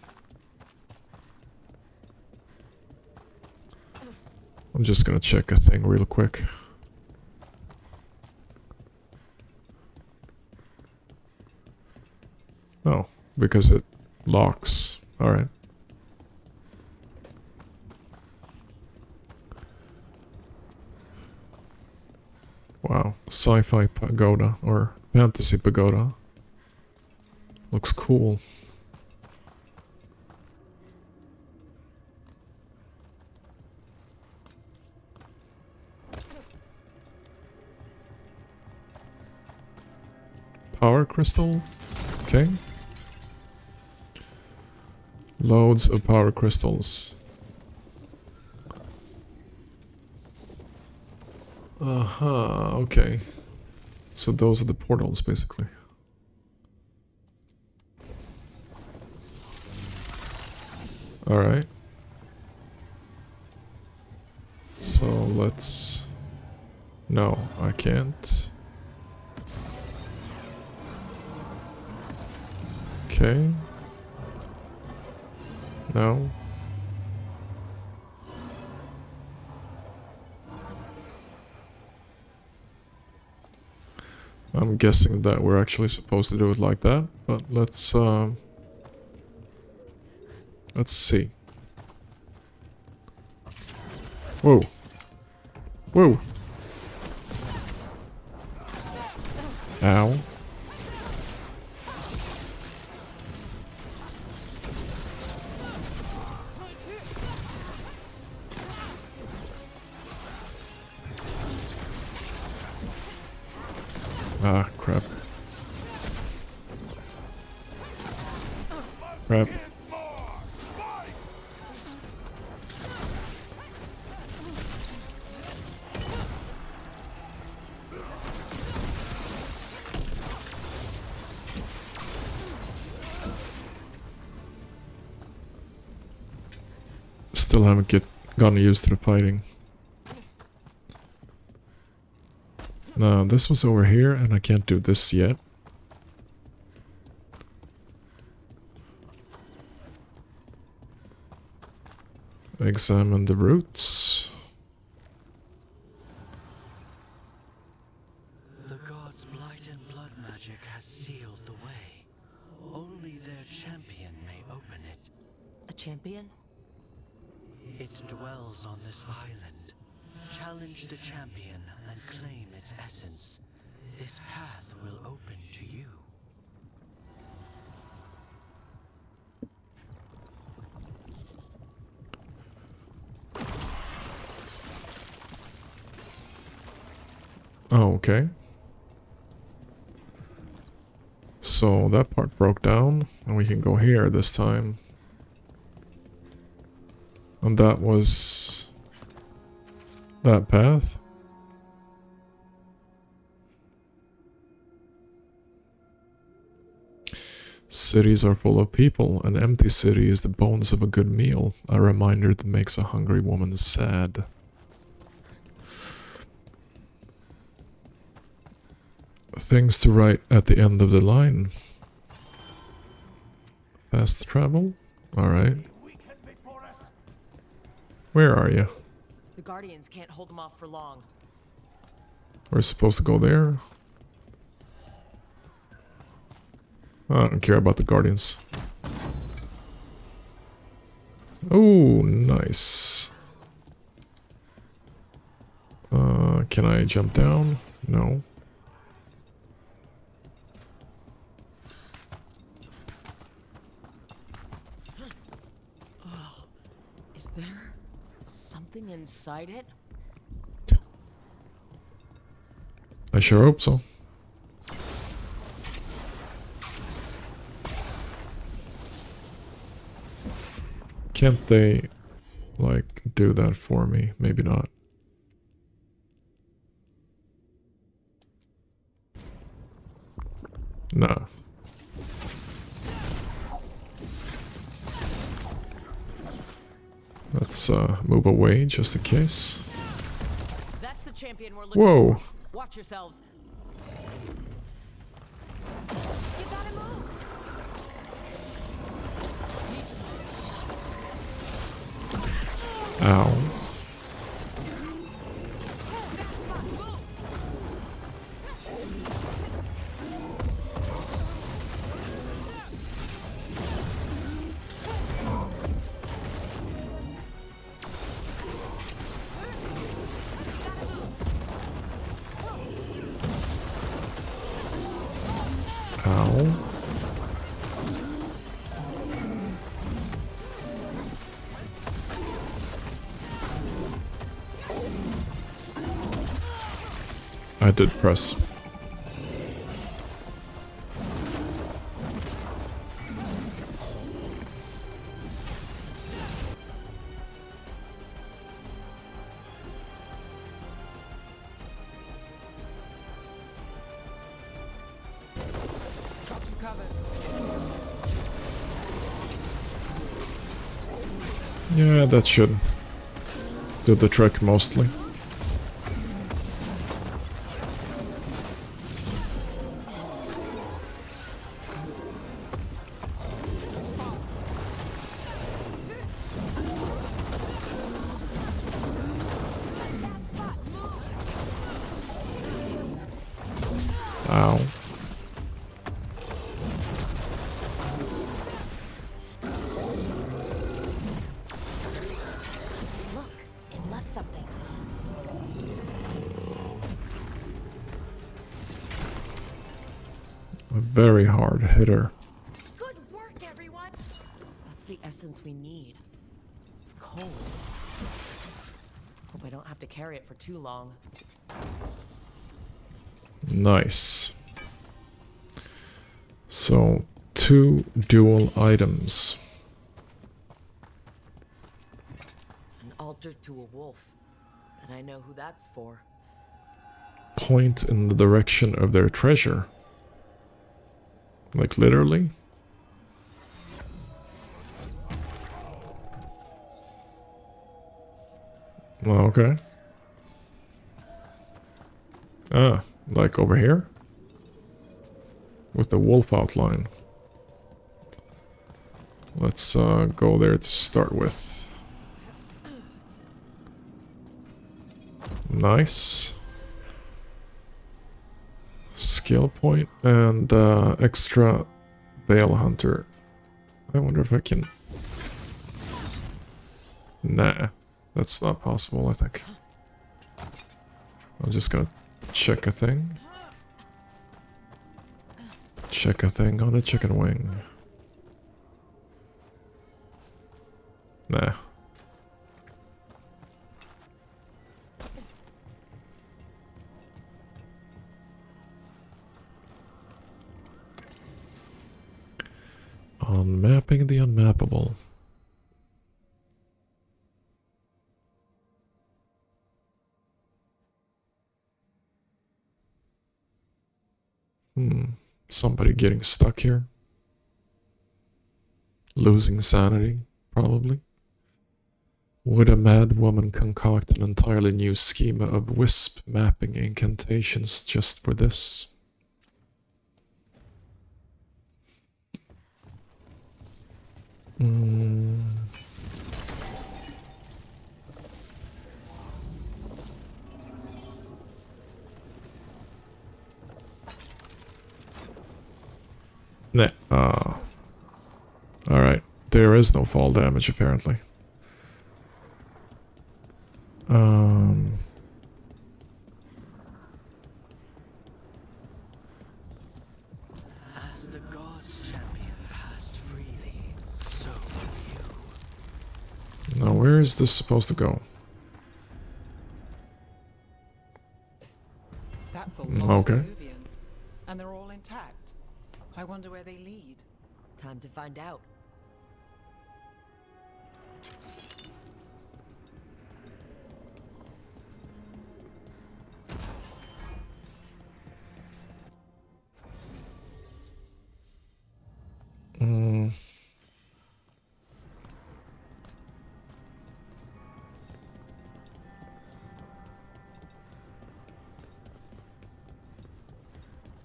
I'm just gonna check a thing real quick. Oh, because it locks. Alright. Wow, sci-fi pagoda or fantasy pagoda. Looks cool. Power crystal? Okay. Loads of power crystals. Okay. So those are the portals, basically. Alright. So let's... No, I can't. Okay. No. I'm guessing that we're actually supposed to do it like that, but let's see. Whoa. Whoa. Ow. Ah, crap. Crap. Still haven't gotten used to the fighting. No, this was over here, and I can't do this yet. Examine the roots. The gods' blight and blood magic has sealed the way. Only their champion may open it. A champion? It dwells on this island. Challenge the champion and claim its essence. This path will open to you. Oh, okay. So that part broke down, and we can go here this time. And that was that path. Cities are full of people. An empty city is the bones of a good meal, a reminder that makes a hungry woman sad. Things to write at the end of the line. Fast travel? Alright. Where are you? The Guardians can't hold them off for long. We're supposed to go there? I don't care about the Guardians. Oh, nice. Can I jump down? No. Oh, is there something inside it? I sure hope so. Can't they, like, do that for me? Maybe not. Nah. Let's move away just in case. That's the champion we're looking Whoa. for. Watch yourselves. Ow. Ow. I did press. Got you covered. Yeah, that should do the trick mostly. Ow. Look, it left something. A very hard hitter. Good work, everyone. That's the essence we need. It's cold. Hope I don't have to carry it for too long. Nice. So, 2 dual items. An altar to a wolf. And I know who that's for. Point in the direction of their treasure. Like literally? Well, okay. Ah, like over here? With the wolf outline. Let's go there to start with. Nice. Skill point and extra Veil Hunter. I wonder if I can... Nah, that's not possible, I think. I'm just gonna check a thing. Check a thing on a chicken wing. Nah. On mapping the unmappable. Somebody getting stuck here. Losing sanity, probably. Would a mad woman concoct an entirely new schema of wisp mapping incantations just for this? Nah. Alright. There is no fall damage, apparently. As the gods' champion passed freely, so have you. Now, where is this supposed to go? That's a lot Okay. of Illuvians, and they're all intact. I wonder where they lead. Time to find out.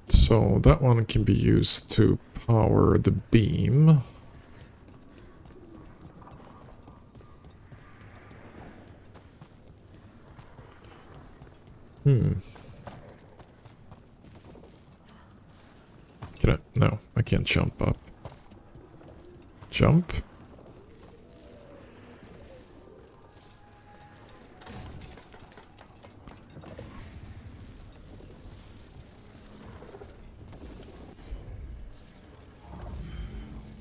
So that one can be used to power the beam. Hmm. Can I? No, I can't jump up. Jump?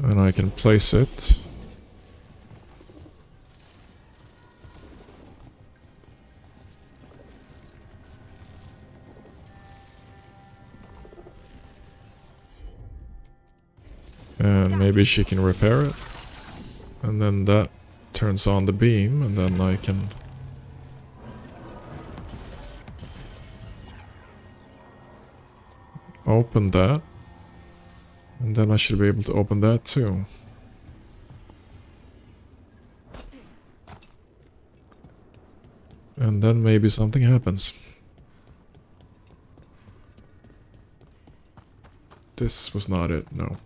And I can place it. And maybe she can repair it. And then that turns on the beam, and then I can... open that. And then I should be able to open that too. And then maybe something happens. This was not it, no.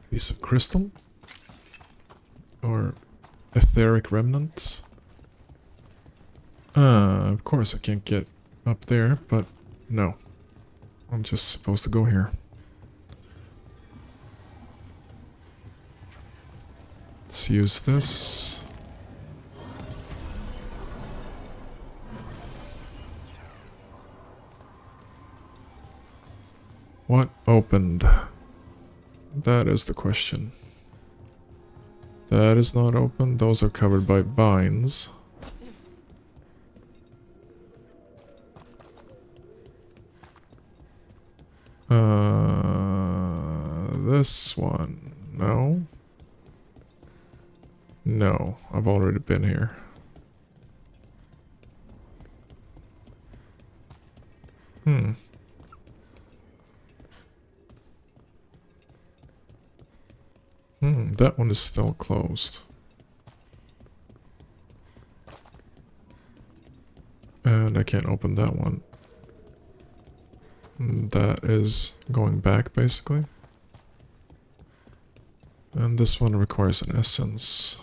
Piece of crystal? Or etheric remnant? Of course I can't get up there, but no. I'm just supposed to go here. Let's use this. What opened? That is the question. That is not open. Those are covered by vines. This one. No. No, I've already been here. That one is still closed. And I can't open that one. That is going back, basically. And this one requires an essence.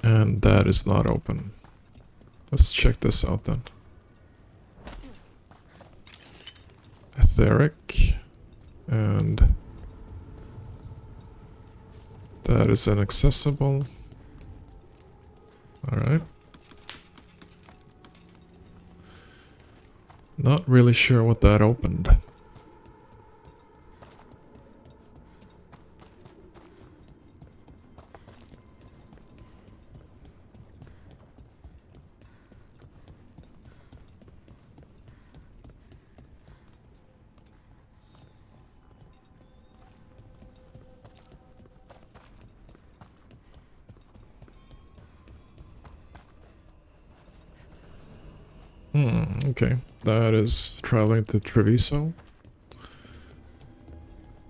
And that is not open. Let's check this out then. Etheric. And that is inaccessible. Alright. Not really sure what that opened. Okay. That is traveling to Treviso.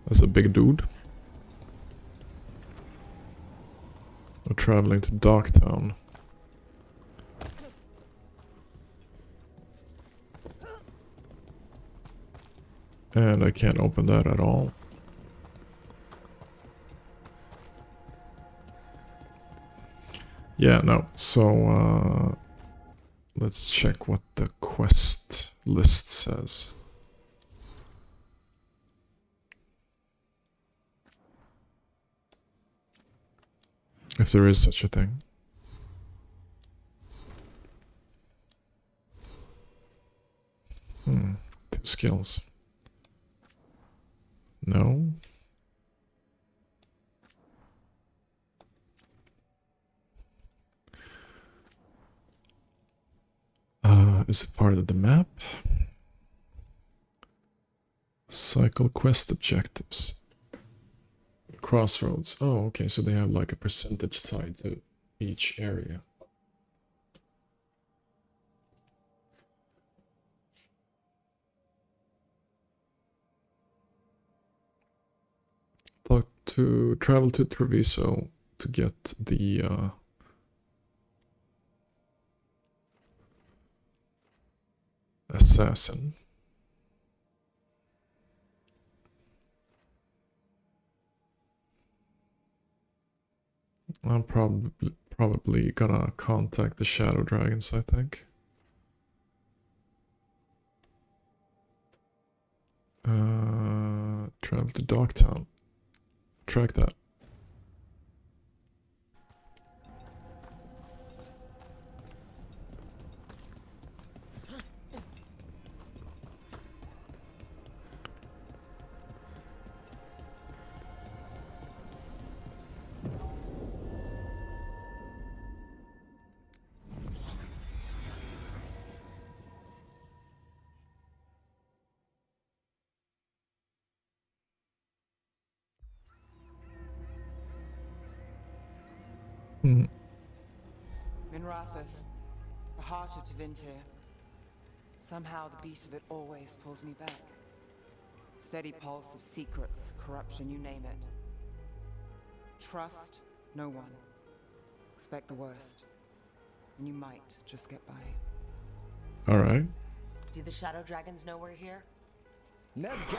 That's a big dude. We're traveling to Darktown. And I can't open that at all. Yeah, no. So, let's check what the quest list says. If there is such a thing. Two skills. No. Is it part of the map? Cycle quest objectives. Crossroads. Oh, okay, so they have like a percentage tied to each area. to travel to Treviso to get the assassin. I'm probably gonna contact the Shadow Dragons, I think. Travel to Dogtown. Track that. Minrathous, the heart of Tevinter. Somehow the beat of it always pulls me back. Steady pulse of secrets, corruption, you name it. Trust no one. Expect the worst. And you might just get by. Alright. Do the Shadow Dragons know we're here?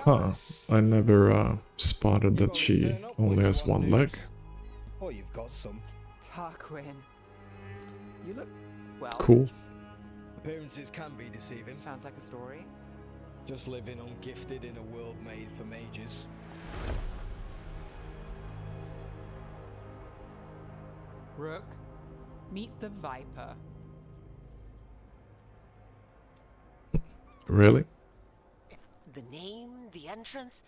Huh. I never spotted that she only has one leg. Oh, you've got some. Tarquin. You look, well... Cool. Appearances can be deceiving. Sounds like a story. Just living ungifted in a world made for mages. Rook, meet the Viper. Really? The name, the entrance?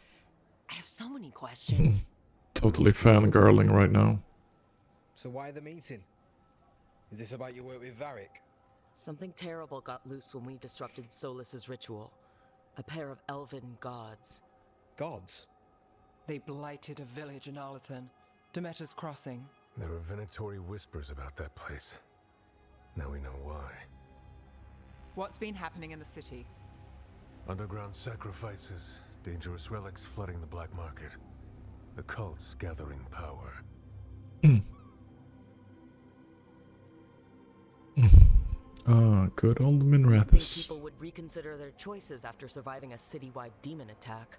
I have so many questions. Totally fangirling right now. So why the meeting? Is this about your work with Varric? Something terrible got loose when we disrupted Solas's ritual. A pair of elven gods. Gods? They blighted a village in Arlethan, Demeter's Crossing. There are venatory whispers about that place. Now we know why. What's been happening in the city? Underground sacrifices, dangerous relics flooding the black market. The cults gathering power. Good old Think Minrathous. people would reconsider their choices after surviving a citywide demon attack.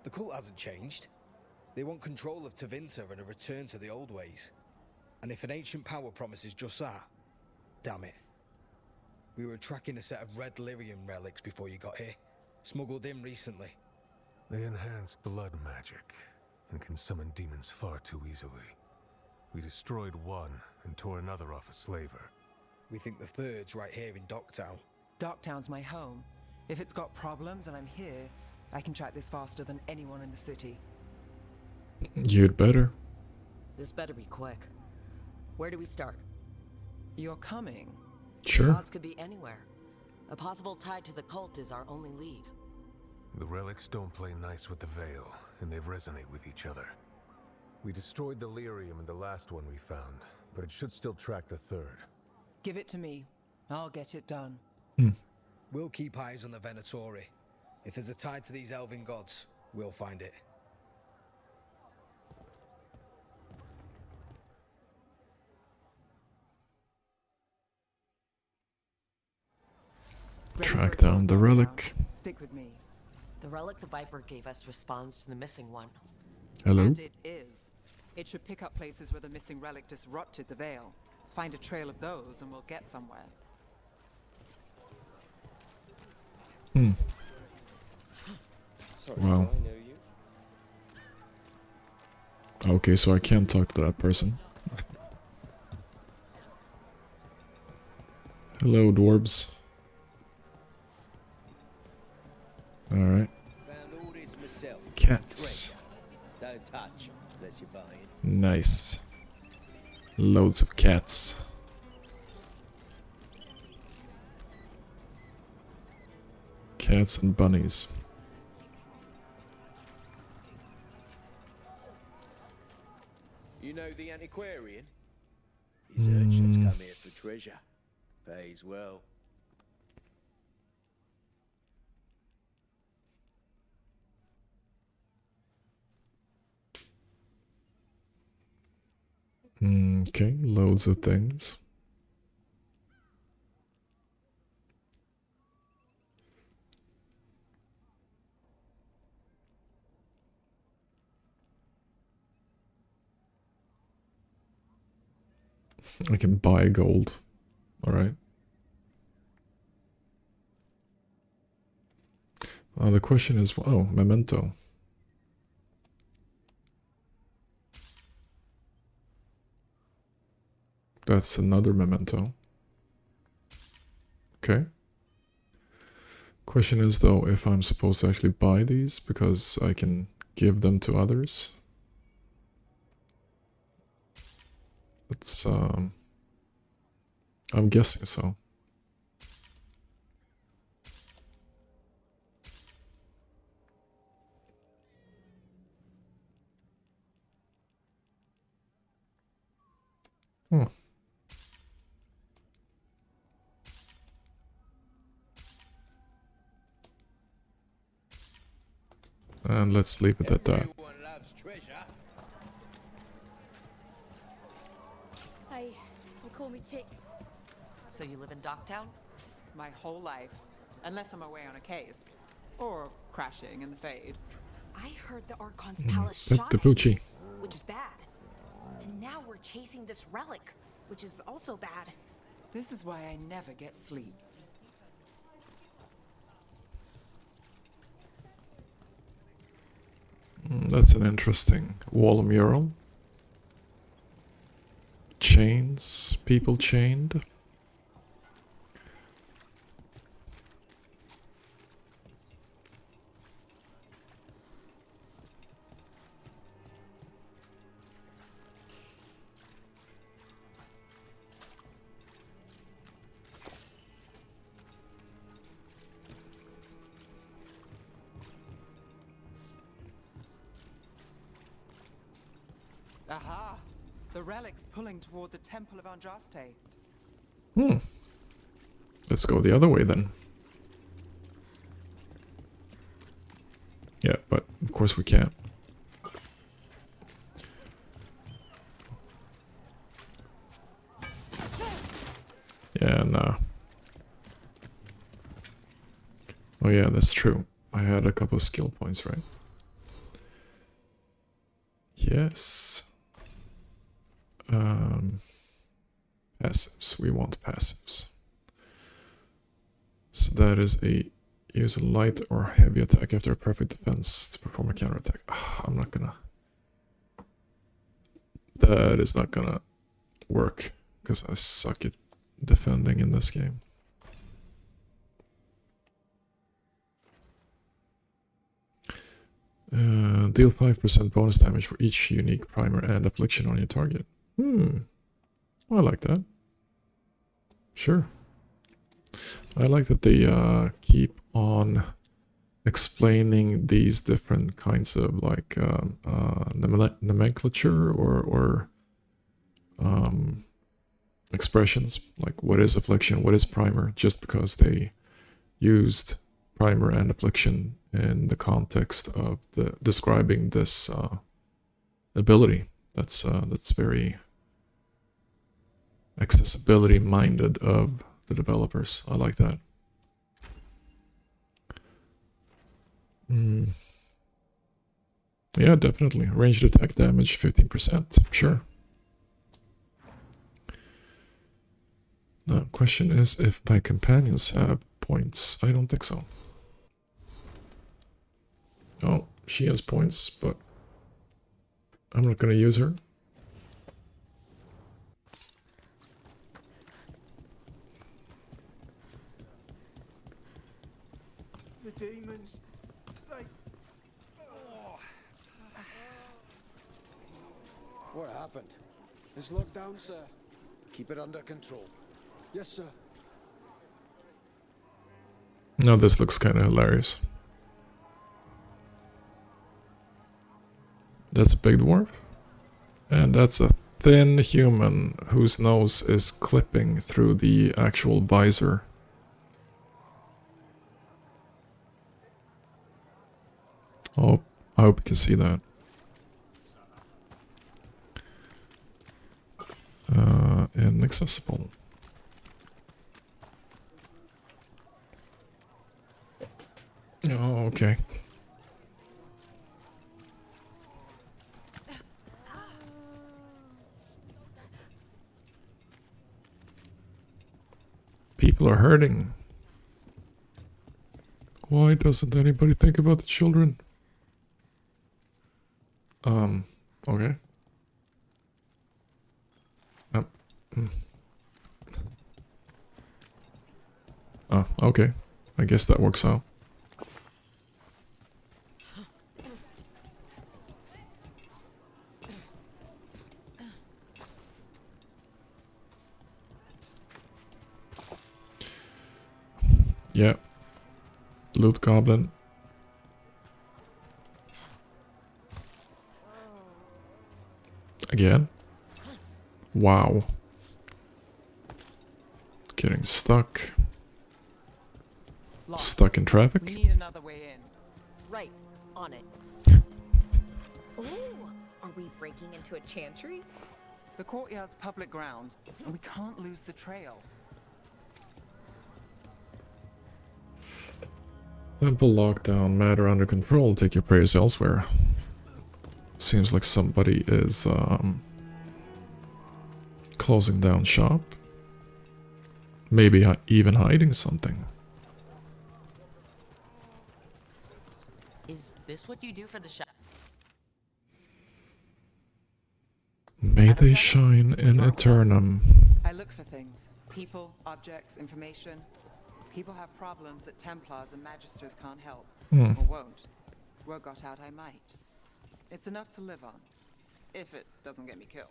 The cult hasn't changed. They want control of Tevinter and a return to the old ways. And if an ancient power promises just that, damn it. We were tracking a set of red lyrium relics before you got here. Smuggled in recently. They enhance blood magic and can summon demons far too easily. We destroyed one and tore another off a slaver. We think the third's right here in Docktown. Docktown's my home. If it's got problems and I'm here, I can track this faster than anyone in the city. You'd better. This better be quick. Where do we start? You're coming. Sure. The odds could be anywhere. A possible tie to the cult is our only lead. The relics don't play nice with the Veil, and they resonate with each other. We destroyed the lyrium in the last one we found, but it should still track the third. Give it to me. I'll get it done. We'll keep eyes on the Venatori. If there's a tie to these elven gods, we'll find it. Track down the relic. Stick with me. The relic the Viper gave us responds to the missing one. Hello? And it is. It should pick up places where the missing relic disrupted the Veil. Find a trail of those and we'll get somewhere. Sorry, Wow. do I know you? Okay, so I can't talk to that person. Hello, dwarves. Alright. Found all this myself. Cats. Don't touch, unless you're buying. Nice. Loads of cats. Cats and bunnies. You know the antiquarian? His urchins come here for treasure. Pays well. Okay, loads of things. I can buy gold. Alright. The question is, oh, memento. That's another memento. Okay. Question is, though, if I'm supposed to actually buy these because I can give them to others. It's, I'm guessing so. Hmm. And let's leave it at that. Hey, they call me Tick. So you live in Docktown? My whole life. Unless I'm away on a case. Or crashing in the Fade. I heard the Archon's palace Pet shot the at you, Poochie. which is bad. And now we're chasing this relic, which is also bad. This is why I never get sleep. That's an interesting wall mural. Chains, people chained. Aha! The relic's pulling toward the Temple of Andraste. Let's go the other way then. Yeah, but of course we can't. Yeah, no. Oh yeah, that's true. I had a couple of skill points, right? Yes. Passives. We want passives. So that is a use a light or heavy attack after a perfect defense to perform a counterattack. I'm not gonna. That is not gonna work because I suck at defending in this game. Deal 5% bonus damage for each unique primer and affliction on your target. I like that. Sure. I like that they keep on explaining these different kinds of like nomenclature or expressions, like what is affliction, what is primer, just because they used primer and affliction in the context of describing this ability. That's very accessibility minded of the developers. I like that. Yeah, definitely. Ranged attack damage 15%. Sure. The question is if my companions have points. I don't think so. Oh, she has points, but I'm not going to use her. The demons, they... What happened? It's locked down, sir. Keep it under control. Yes, sir. Now this looks kind of hilarious. That's a big dwarf. And that's a thin human whose nose is clipping through the actual visor. Oh, I hope you can see that. accessible. Oh, okay. People are hurting. Why doesn't anybody think about the children? Okay. Oh, okay. I guess that works out. Yeah. Loot goblin. Again. Wow. Getting stuck. Lost. Stuck in traffic. We need another way in. Right, on it. Ooh, are we breaking into a chantry? The courtyard's public ground, and we can't lose the trail. Temple lockdown, matter under control, take your prayers elsewhere. Seems like somebody is closing down shop. Maybe even hiding something. Is this what you do for the shop? May they shine in eternum. I look for things. People, objects, information. People have problems that Templars and Magisters can't help. Or won't. Word got out I might. It's enough to live on. If it doesn't get me killed.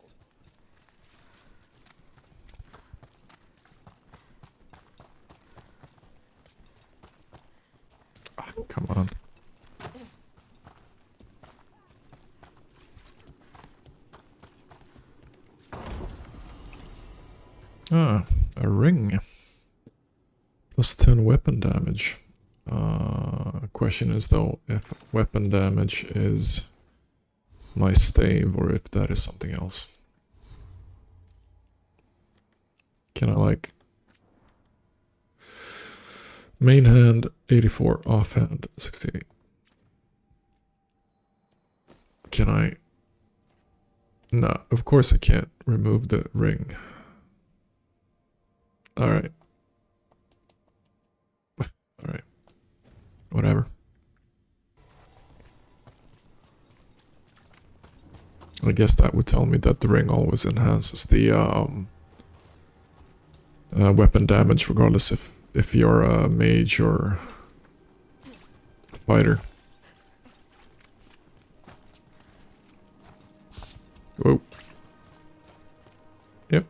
Oh, come on. Ah, a ring. Plus 10 weapon damage. Question is though if weapon damage is my stave or if that is something else. Can I like main hand 84, offhand 68. Can I? No, of course I can't remove the ring. Alright. Alright. Whatever. I guess that would tell me that the ring always enhances the weapon damage regardless if you're a mage or a fighter. Whoa. Yep.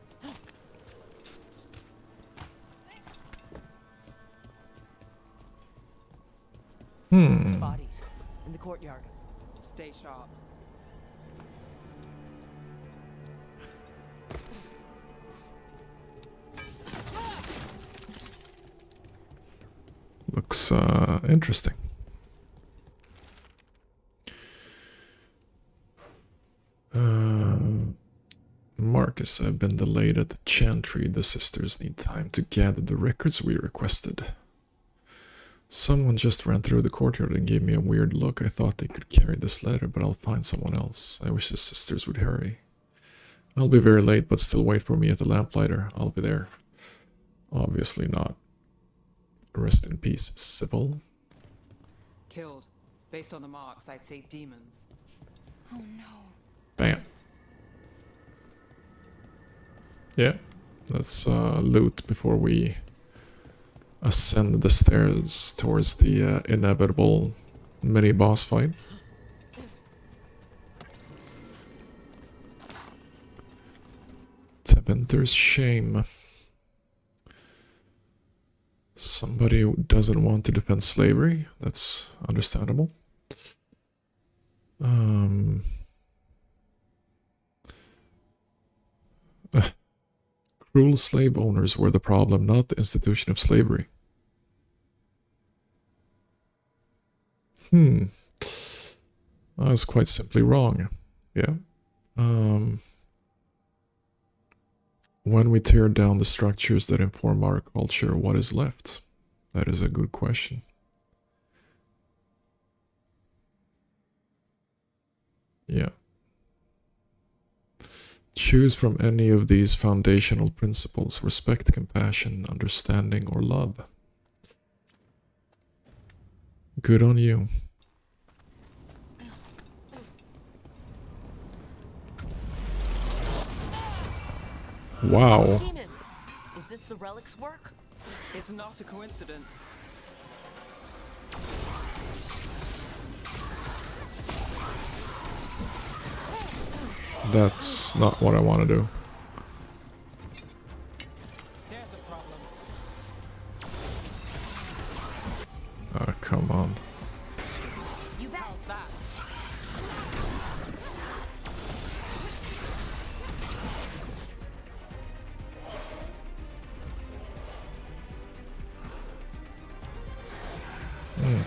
Bodies in the courtyard. Stay sharp. Looks interesting. Marcus, I've been delayed at the chantry. The sisters need time to gather the records we requested. Someone just ran through the courtyard and gave me a weird look. I thought they could carry this letter, but I'll find someone else. I wish the sisters would hurry. I'll be very late, but still wait for me at the lamplighter. I'll be there. Obviously not. Rest in peace, Sybil. Killed. Based on the marks, I'd say demons. Oh no. Bam. Yeah, let's loot before we ascend the stairs towards the inevitable mini-boss fight. Tevinter's shame. Somebody who doesn't want to defend slavery. That's understandable. Cruel slave owners were the problem, not the institution of slavery. I was quite simply wrong. Yeah. When we tear down the structures that inform our culture, what is left? That is a good question. Yeah. Choose from any of these foundational principles: respect, compassion, understanding, or love. Good on you. Wow. Demons! Is this the relic's work? It's not a coincidence. That's not what I want to do. There's a problem. Ah, come on. You bet that.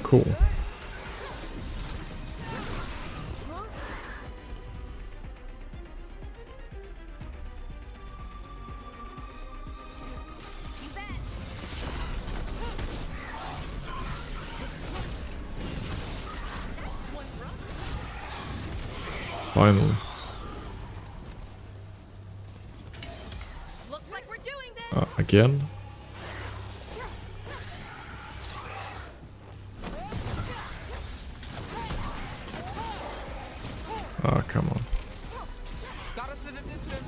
Cool. Finally. Looks like we're doing this. Again? Ah, come on. Got us in a distance.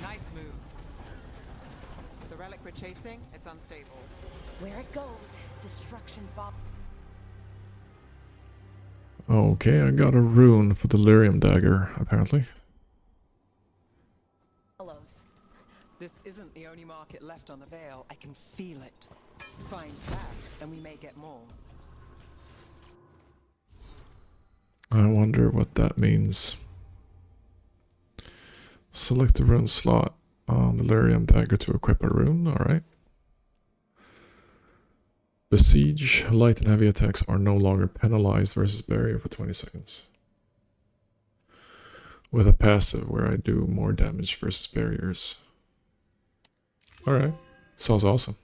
Nice move. The relic we're chasing, it's unstable. Where it goes, destruction follows. Okay, I got a rune for the lyrium dagger, apparently. This isn't the only market left on the Veil. I can feel it. Find that, and we may get more. I wonder what that means. Select the rune slot on the lyrium dagger to equip a rune, alright. Besiege, light and heavy attacks are no longer penalized versus barrier for 20 seconds. With a passive where I do more damage versus barriers. Alright, sounds awesome.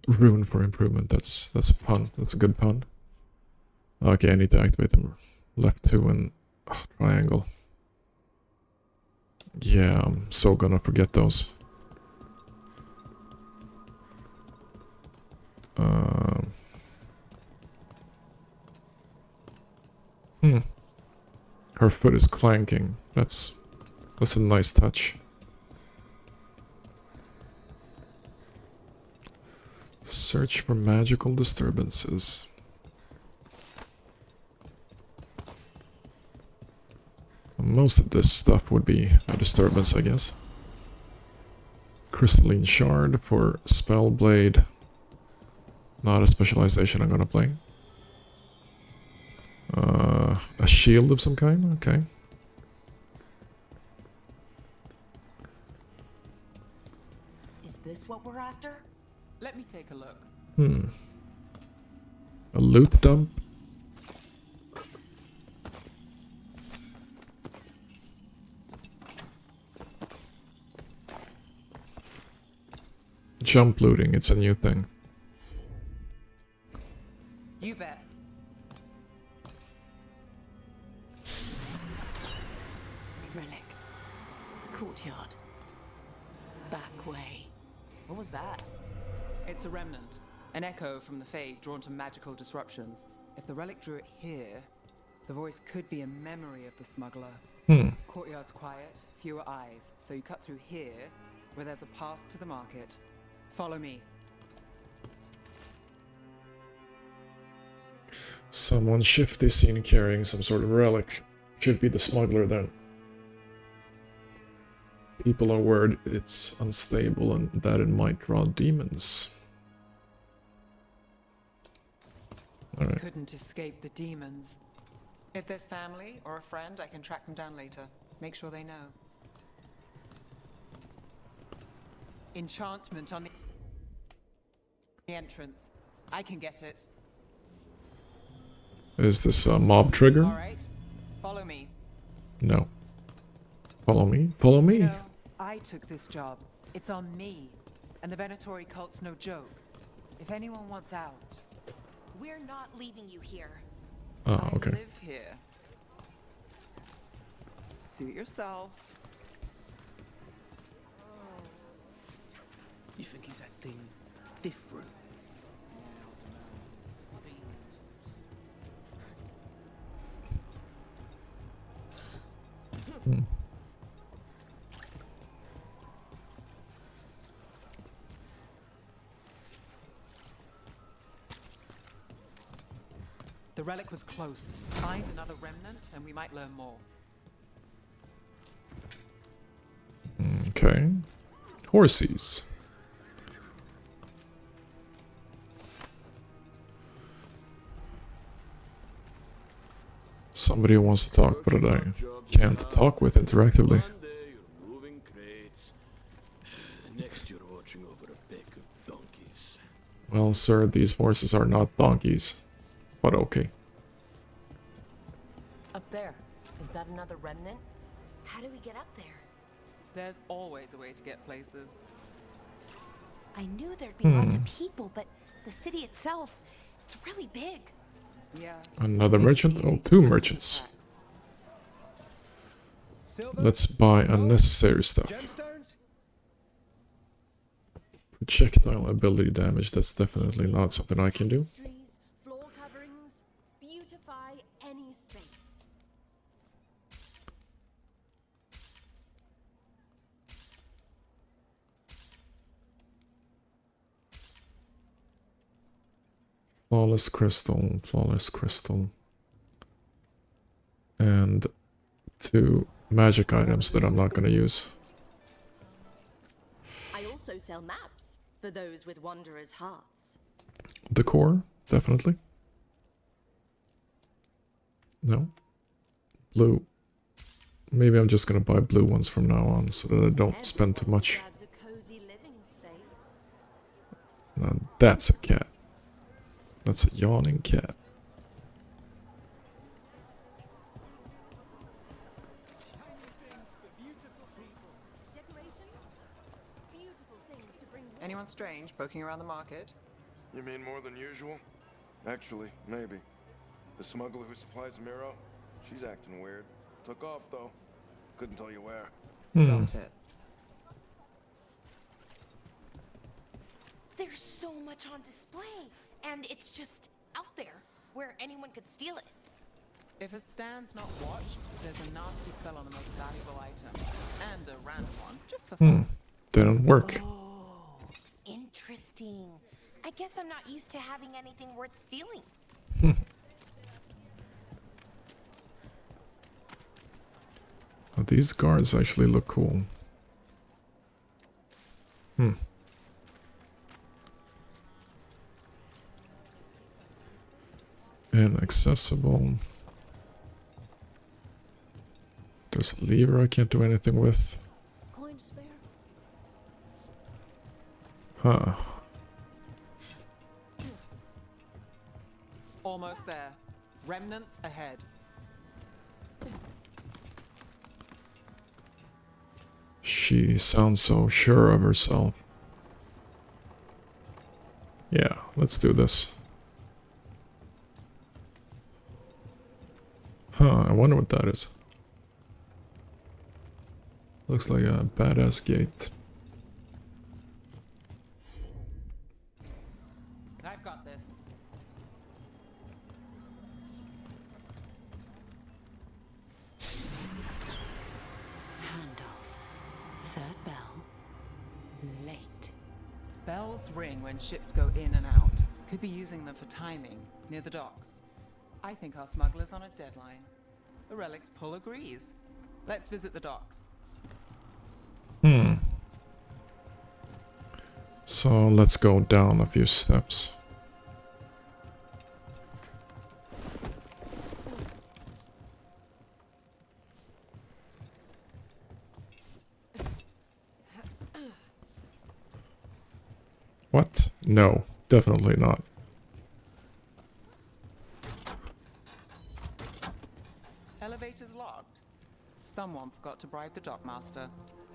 Rune for improvement, that's a pun, that's a good pun. Okay, I need to activate them. Left 2 and triangle. Yeah, I'm so gonna forget those. Her foot is clanking. That's a nice touch. Search for magical disturbances. Most of this stuff would be a disturbance, I guess. Crystalline Shard for Spell Blade. Not a specialization I'm gonna play. A shield of some kind? Okay. Is this what we're after? Let me take a look. A loot dump? Jump looting, it's a new thing. You bet. Relic. Courtyard. Back way. What was that? It's a remnant. An echo from the Fade drawn to magical disruptions. If the relic drew it here, the voice could be a memory of the smuggler. Courtyard's quiet, fewer eyes, so you cut through here, where there's a path to the market. Follow me. Someone shifty seen carrying some sort of relic. Should be the smuggler then. People are worried it's unstable and that it might draw demons. Alright. Couldn't escape the demons. If there's family or a friend, I can track them down later. Make sure they know. Enchantment on the entrance. I can get it. Is this a mob trigger? Alright, follow me. No. Follow me? Follow me? You know, I took this job. It's on me. And the Venatori cult's no joke. If anyone wants out... We're not leaving you here. Oh, okay. I live here. Suit yourself. You think he's acting different? Hmm. The relic was close. Find another remnant and we might learn more. Okay. Horsies. Somebody wants to talk, but I can't talk with interactively. Next you're watching over a pack of donkeys. Well, sir, these horses are not donkeys. But okay. Up there. Is that another remnant? How do we get up there? There's always a way to get places. I knew there'd be lots of people, but the city itself, it's really big. Yeah. Another merchant? Oh, two merchants. Let's buy unnecessary stuff. Projectile ability damage, that's definitely not something I can do. Floor coverings, beautify any space. Flawless crystal. And two magic items that I'm not going to use. I also sell maps for those with wanderers' hearts. Decor, definitely. No. Blue. Maybe I'm just going to buy blue ones from now on so that I don't spend too much. Now that's a cat. That's a yawning cat. Anyone strange poking around the market? You mean more than usual? Actually, maybe. The smuggler who supplies Miro, she's acting weird. Took off, though. Couldn't tell you where. Got it. There's so much on display, and it's just out there, where anyone could steal it. If a stand's not watched, there's a nasty spell on the most valuable item. And a random one, just for fun. Didn't work. Oh, interesting. I guess I'm not used to having anything worth stealing. Oh, these guards actually look cool. Inaccessible. There's a lever I can't do anything with. Coin spare? Huh. Almost there. Remnants ahead. She sounds so sure of herself. Yeah, let's do this. Huh, I wonder what that is. Looks like a badass gate. I've got this. Handoff. Third bell. Late. Bells ring when ships go in and out. Could be using them for timing, near the docks. I think our smuggler's on a deadline. The relic's pull agrees. Let's visit the docks. So let's go down a few steps. What? No, definitely not. Elevator's locked. Someone forgot to bribe the dockmaster.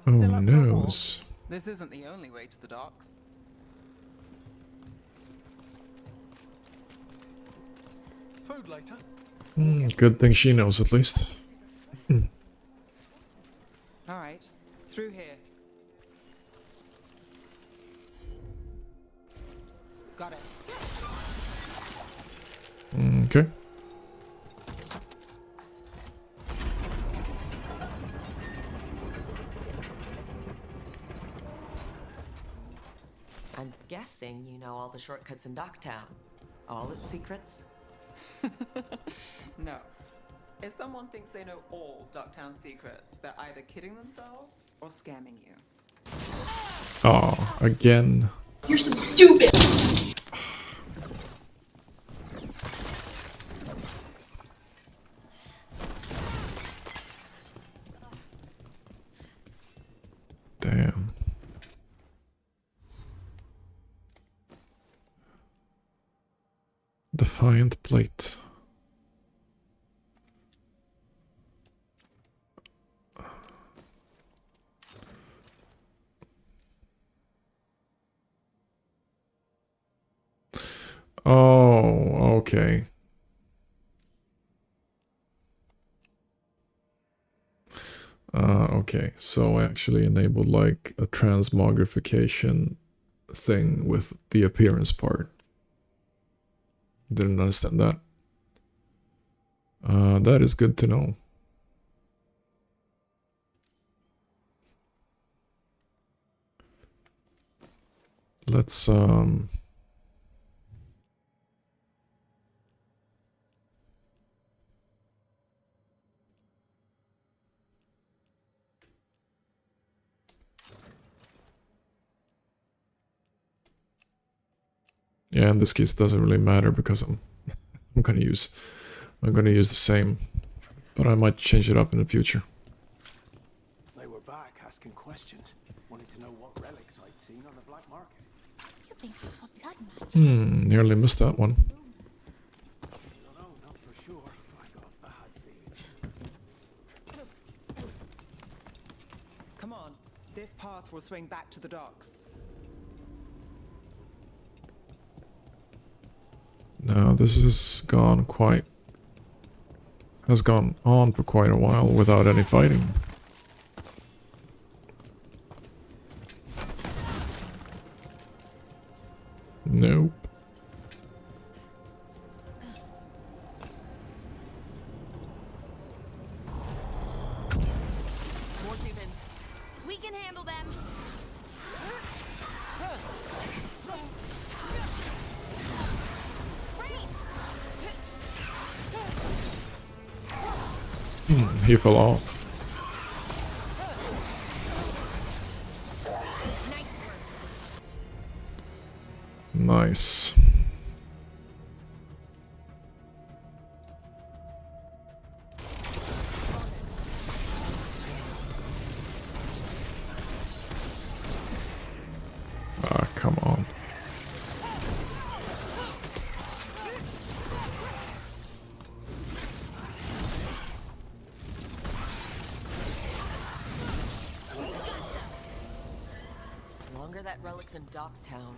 Oh, Still up for a walk? noes. This isn't the only way to the docks. Food later. Good thing she knows at least. Alright, through here. Got it. Okay. I'm guessing you know all the shortcuts in Docktown. All its secrets? No. If someone thinks they know all Ducktown secrets, they're either kidding themselves or scamming you. Oh, again. You're so stupid! Damn. Defiant plate. Oh, okay. Okay, so I actually enabled like a transmogrification thing with the appearance part. Didn't understand that. That is good to know. Let's yeah, in this case it doesn't really matter because I'm gonna use the same, but I might change it up in the future. They were back asking questions. Wanted to know what relics I'd seen on the black market. You think that's what blood magic? Nearly missed that one. No, not for sure. I got a bad feeling. Come on, this path will swing back to the docks. Now this has gone on for quite a while without any fighting. Nope. More demons. We can handle them. He fell off. Nice. Ah, come on. Longer that relic's in Docktown.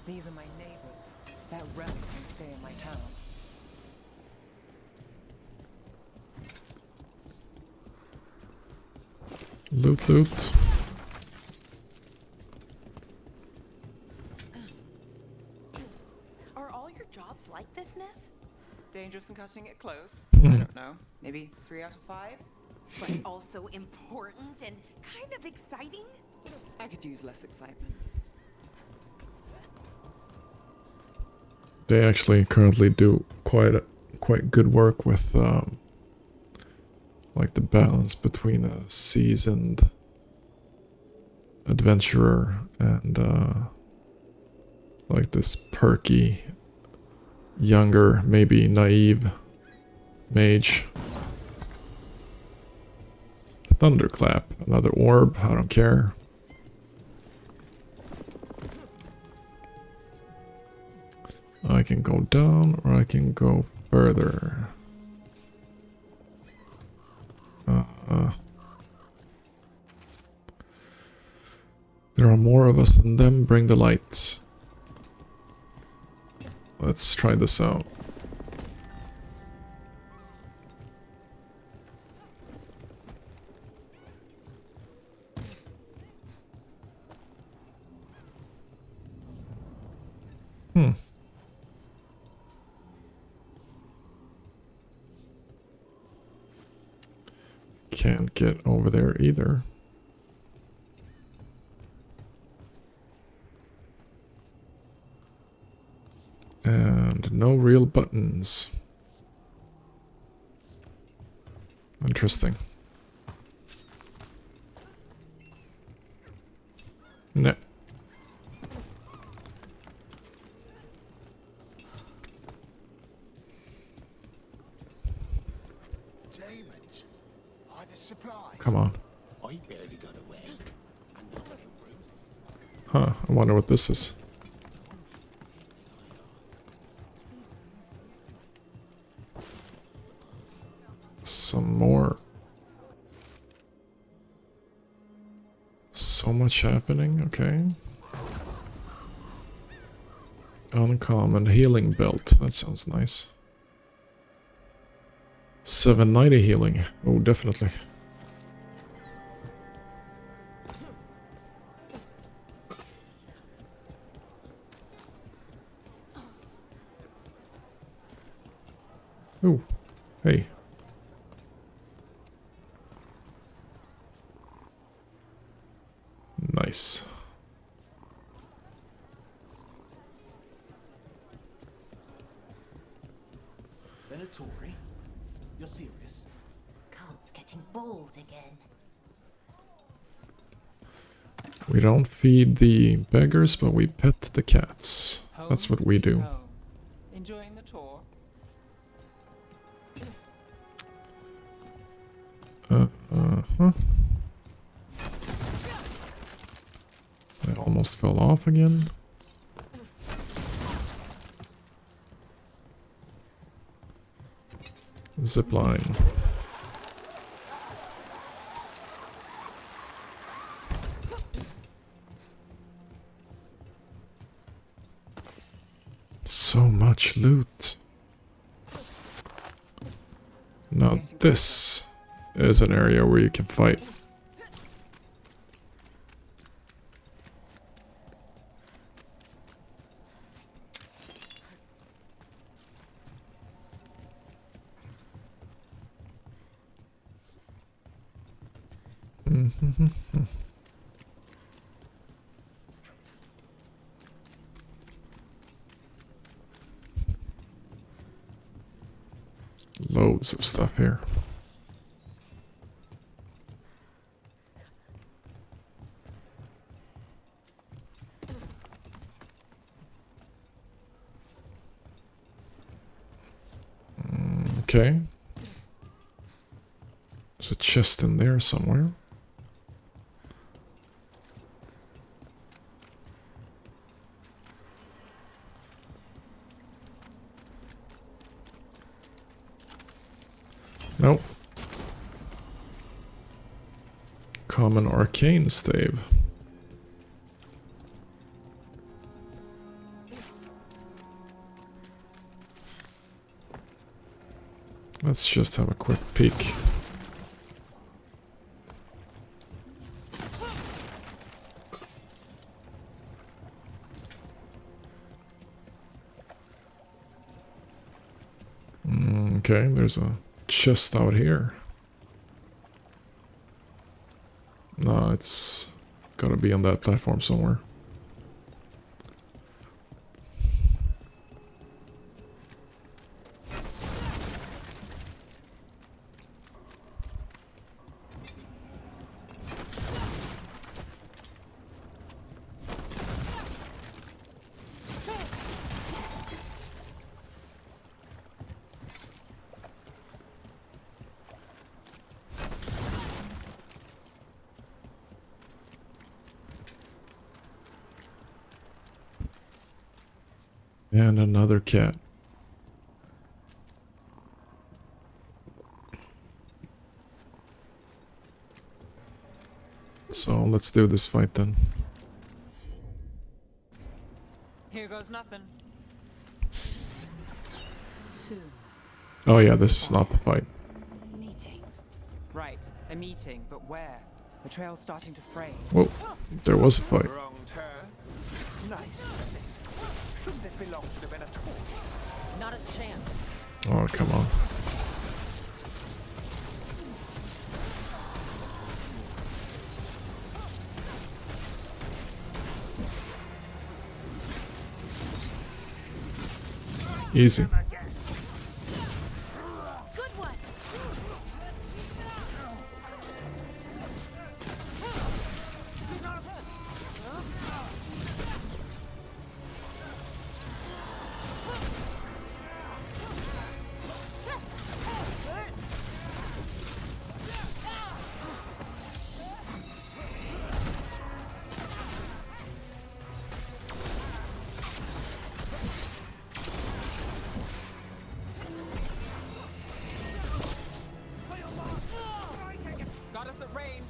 These are my neighbors. That relic can stay in my town. Loot, loot. Are all your jobs like this, Neff? Dangerous and cutting it close? I don't know. Maybe 3 out of 5? But also important and kind of exciting? I could use less excitement. They actually currently do quite good work with like the balance between a seasoned adventurer and like this perky, younger, maybe naive mage. Thunderclap, another orb, I don't care. I can go down or I can go further. There are more of us than them. Bring the lights. Let's try this out. Can't get over there either. And no real buttons. Interesting. No. Demons. Are the supplies? Come on. I barely got away. Huh, I wonder what this is. Some more. So much happening, okay. Uncommon healing belt, that sounds nice. 790 healing, oh definitely. Oh, hey. Nice. Venatori, you're serious? Cult's getting bold again. We don't feed the beggars, but we pet the cats. That's what we do. Enjoying the tour? Huh. I almost fell off again. Zipline. So much loot. Now this is an area where you can fight. Loads of stuff here. Okay. There's a chest in there somewhere. Nope. Common arcane stave. Let's just have a quick peek. Okay, there's a chest out here. No, it's gotta be on that platform somewhere. And another cat. So let's do this fight then. Here goes nothing. Soon. Oh yeah, this is not the fight. Meeting. Right, a meeting, but where? The trail's starting to fray. Whoa, there was a fight. Wrong turn. Nice. Shouldn't it belong to the Venator? Not a chance. Oh, come on. Easy. Good one. Got us at range.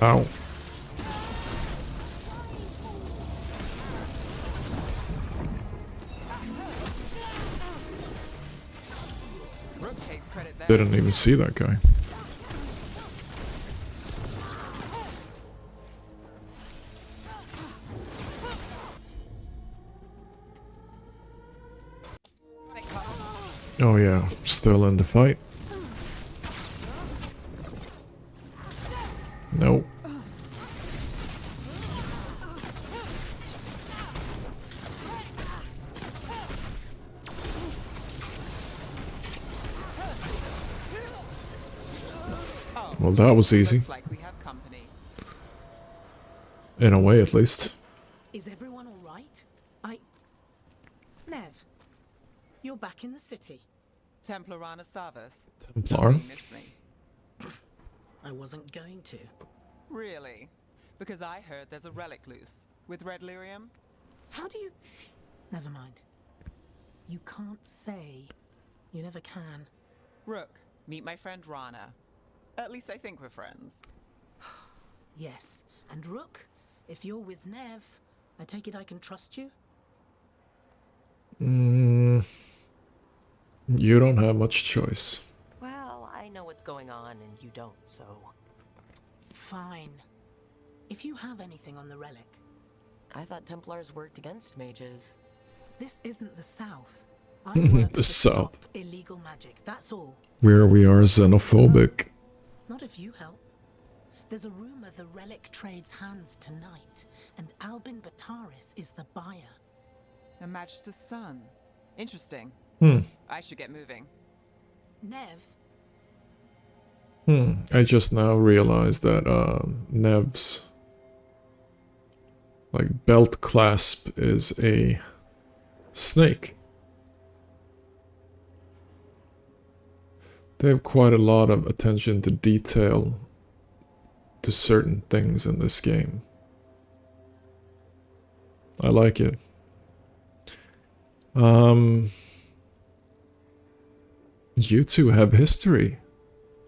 Ow. Rook takes credit there. Didn't even see that guy. Oh yeah, still in the fight. Nope. Well, that was easy. Looks like we have company. In a way, at least. Is everyone all right? Nev, you're back in the city. Templarana Savas. Templar? Does he miss me? I wasn't going to. Really? Because I heard there's a relic loose. With red lyrium? How do you... Never mind. You can't say. You never can. Rook, meet my friend Rana. At least I think we're friends. Yes. And Rook, if you're with Nev, I take it I can trust you? You don't have much choice. Well, I know what's going on and you don't, so... Fine. If you have anything on the relic... I thought Templars worked against mages. This isn't the South. I work The to South. stop illegal magic, that's all. Where we are xenophobic. Not if you help. There's a rumor the relic trades hands tonight, and Albin Bataris is the buyer. A match to son. Interesting. I should get moving. Nev? I just now realized that Nev's like belt clasp is a snake. They have quite a lot of attention to detail to certain things in this game. I like it. You two have history.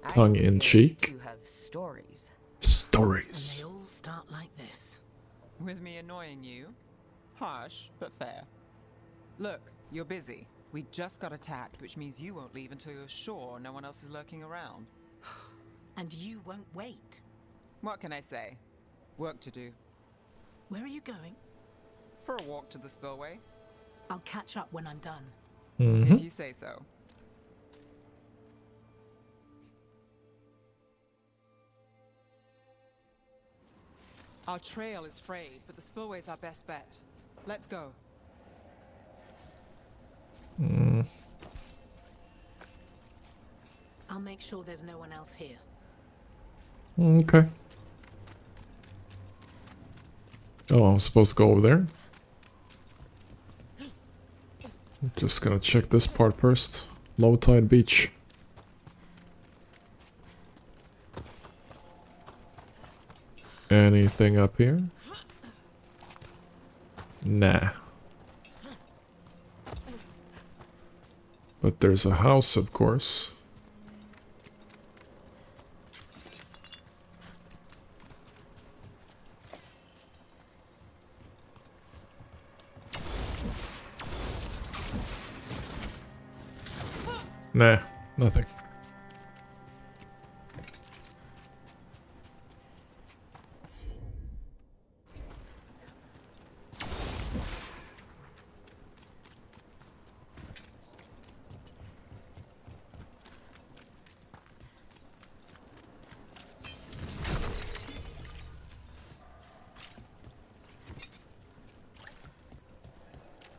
Tongue in cheek. You have stories. Stories. And they all start like this. With me annoying you? Harsh, but fair. Look, you're busy. We just got attacked, which means you won't leave until you're sure no one else is lurking around. And you won't wait. What can I say? Work to do. Where are you going? For a walk to the spillway. I'll catch up when I'm done. If you say so. Our trail is frayed, but the spillway's our best bet. Let's go. I'll make sure there's no one else here. Okay. Oh, I'm supposed to go over there? Just gonna check this part first. Low tide beach. Anything up here? Nah. But there's a house, of course. Nah, nothing.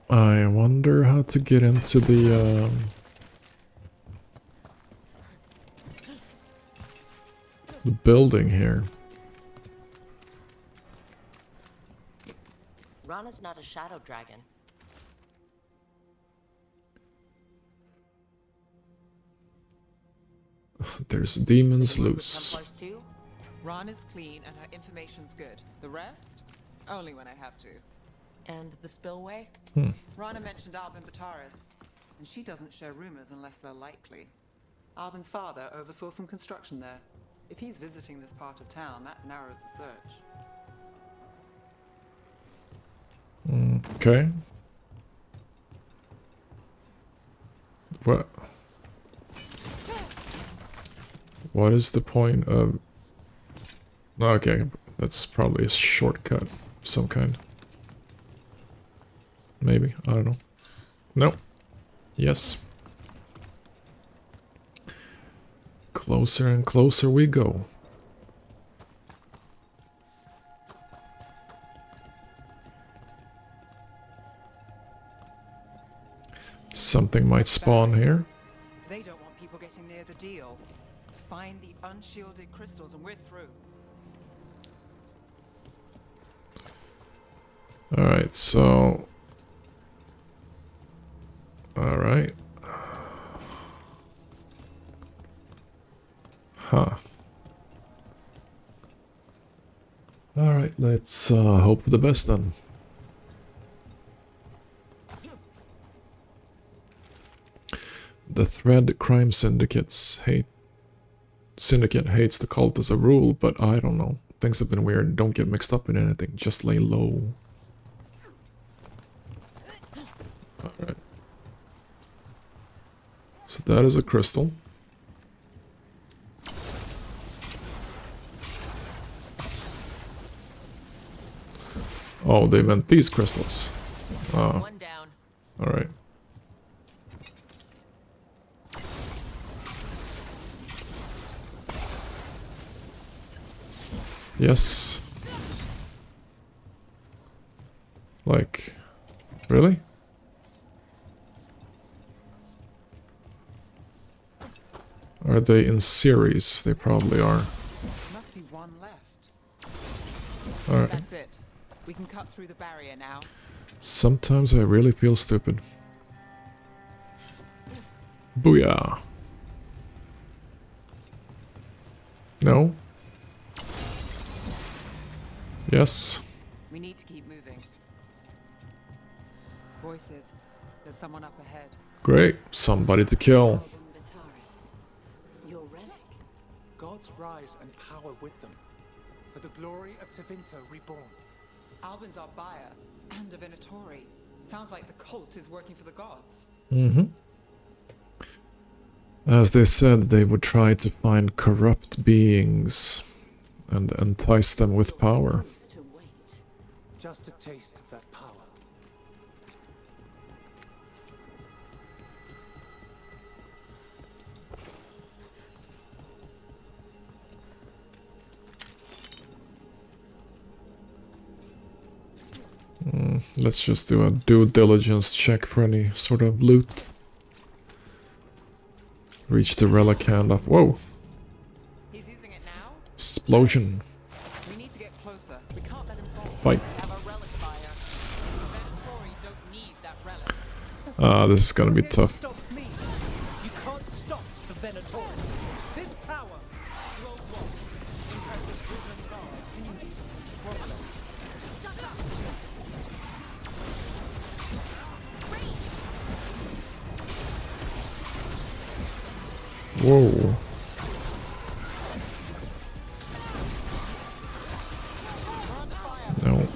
I wonder how to get into the building here. Rana's not a shadow dragon. There's demons So you work with loose. Templars too? Rana's clean and her information's good. The rest? Only when I have to. And the spillway? Rana mentioned Albin Bataris, and she doesn't share rumors unless they're likely. Albin's father oversaw some construction there. If he's visiting this part of town, that narrows the search. Okay. What is the point of... Okay, that's probably a shortcut of some kind. Maybe, I don't know. No. Yes. Closer and closer we go. Something might spawn here. They don't want people getting near the deal. Find the unshielded crystals and we're through. Alright, so... Alright. Huh. Alright, let's hope for the best then. The Thread Crime Syndicate hates the cult as a rule, but I don't know. Things have been weird. Don't get mixed up in anything. Just lay low. Alright. So that is a crystal. Oh, they meant these crystals. Oh. Alright. Yes. Like, really? Are they in series? They probably are. Must be one left. Alright. That's it. We can cut through the barrier now. Sometimes I really feel stupid. Booyah. No? Yes. We need to keep moving. Voices. There's someone up ahead. Great. Somebody to kill. Your relic. Gods rise and power with them. For the glory of Tevinter reborn. Albin's our buyer and Divinatori. Sounds like the cult is working for the gods. Mm-hmm. As they said, they would try to find corrupt beings and entice them with power. Just a taste of that power. Let's just do a due diligence check for any sort of loot. Reach the relic hand off. Whoa! He's using it now? Explosion. We need to get closer. We can't let him fall. Fight. We have a relic buyer. Divinatori don't need that relic. This is gonna be tough. Stop me. You can't stop the Venatori. This power. You old one. You have this risen guard. Can you lead us? Whoa. No.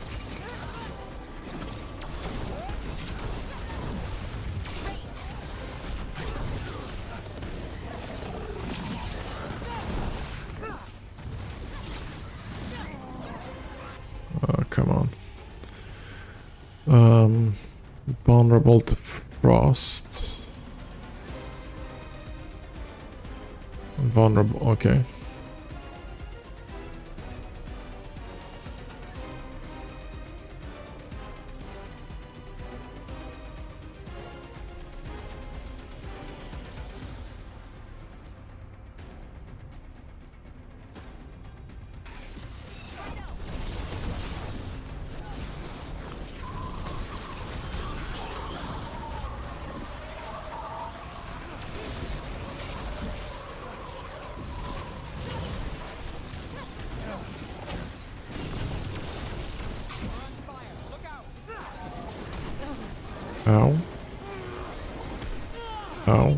Come on. Vulnerable to frost. Vulnerable, okay. Ow. Ow.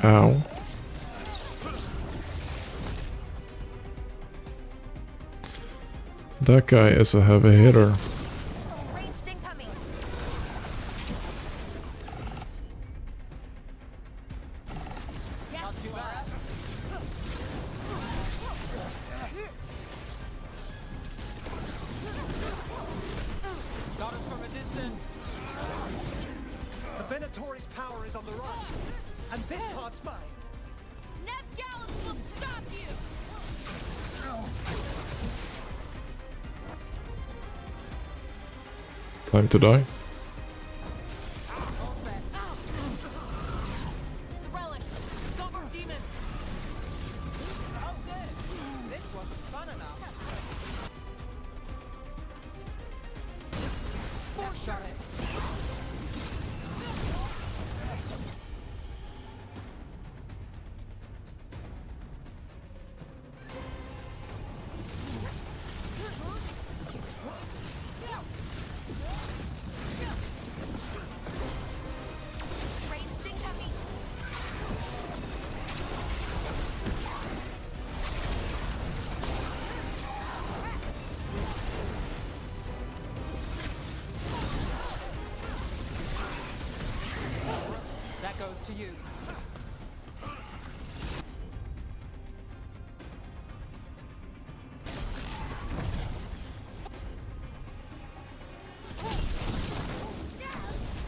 Ow. That guy is a heavy hitter. Got us from a distance. The Venatori's power is on the rise, and this part's mine. Nev Gallus will stop you! Time to die. The relics! Go for demons! Oh, good. This wasn't fun enough. Shot it. That goes to you.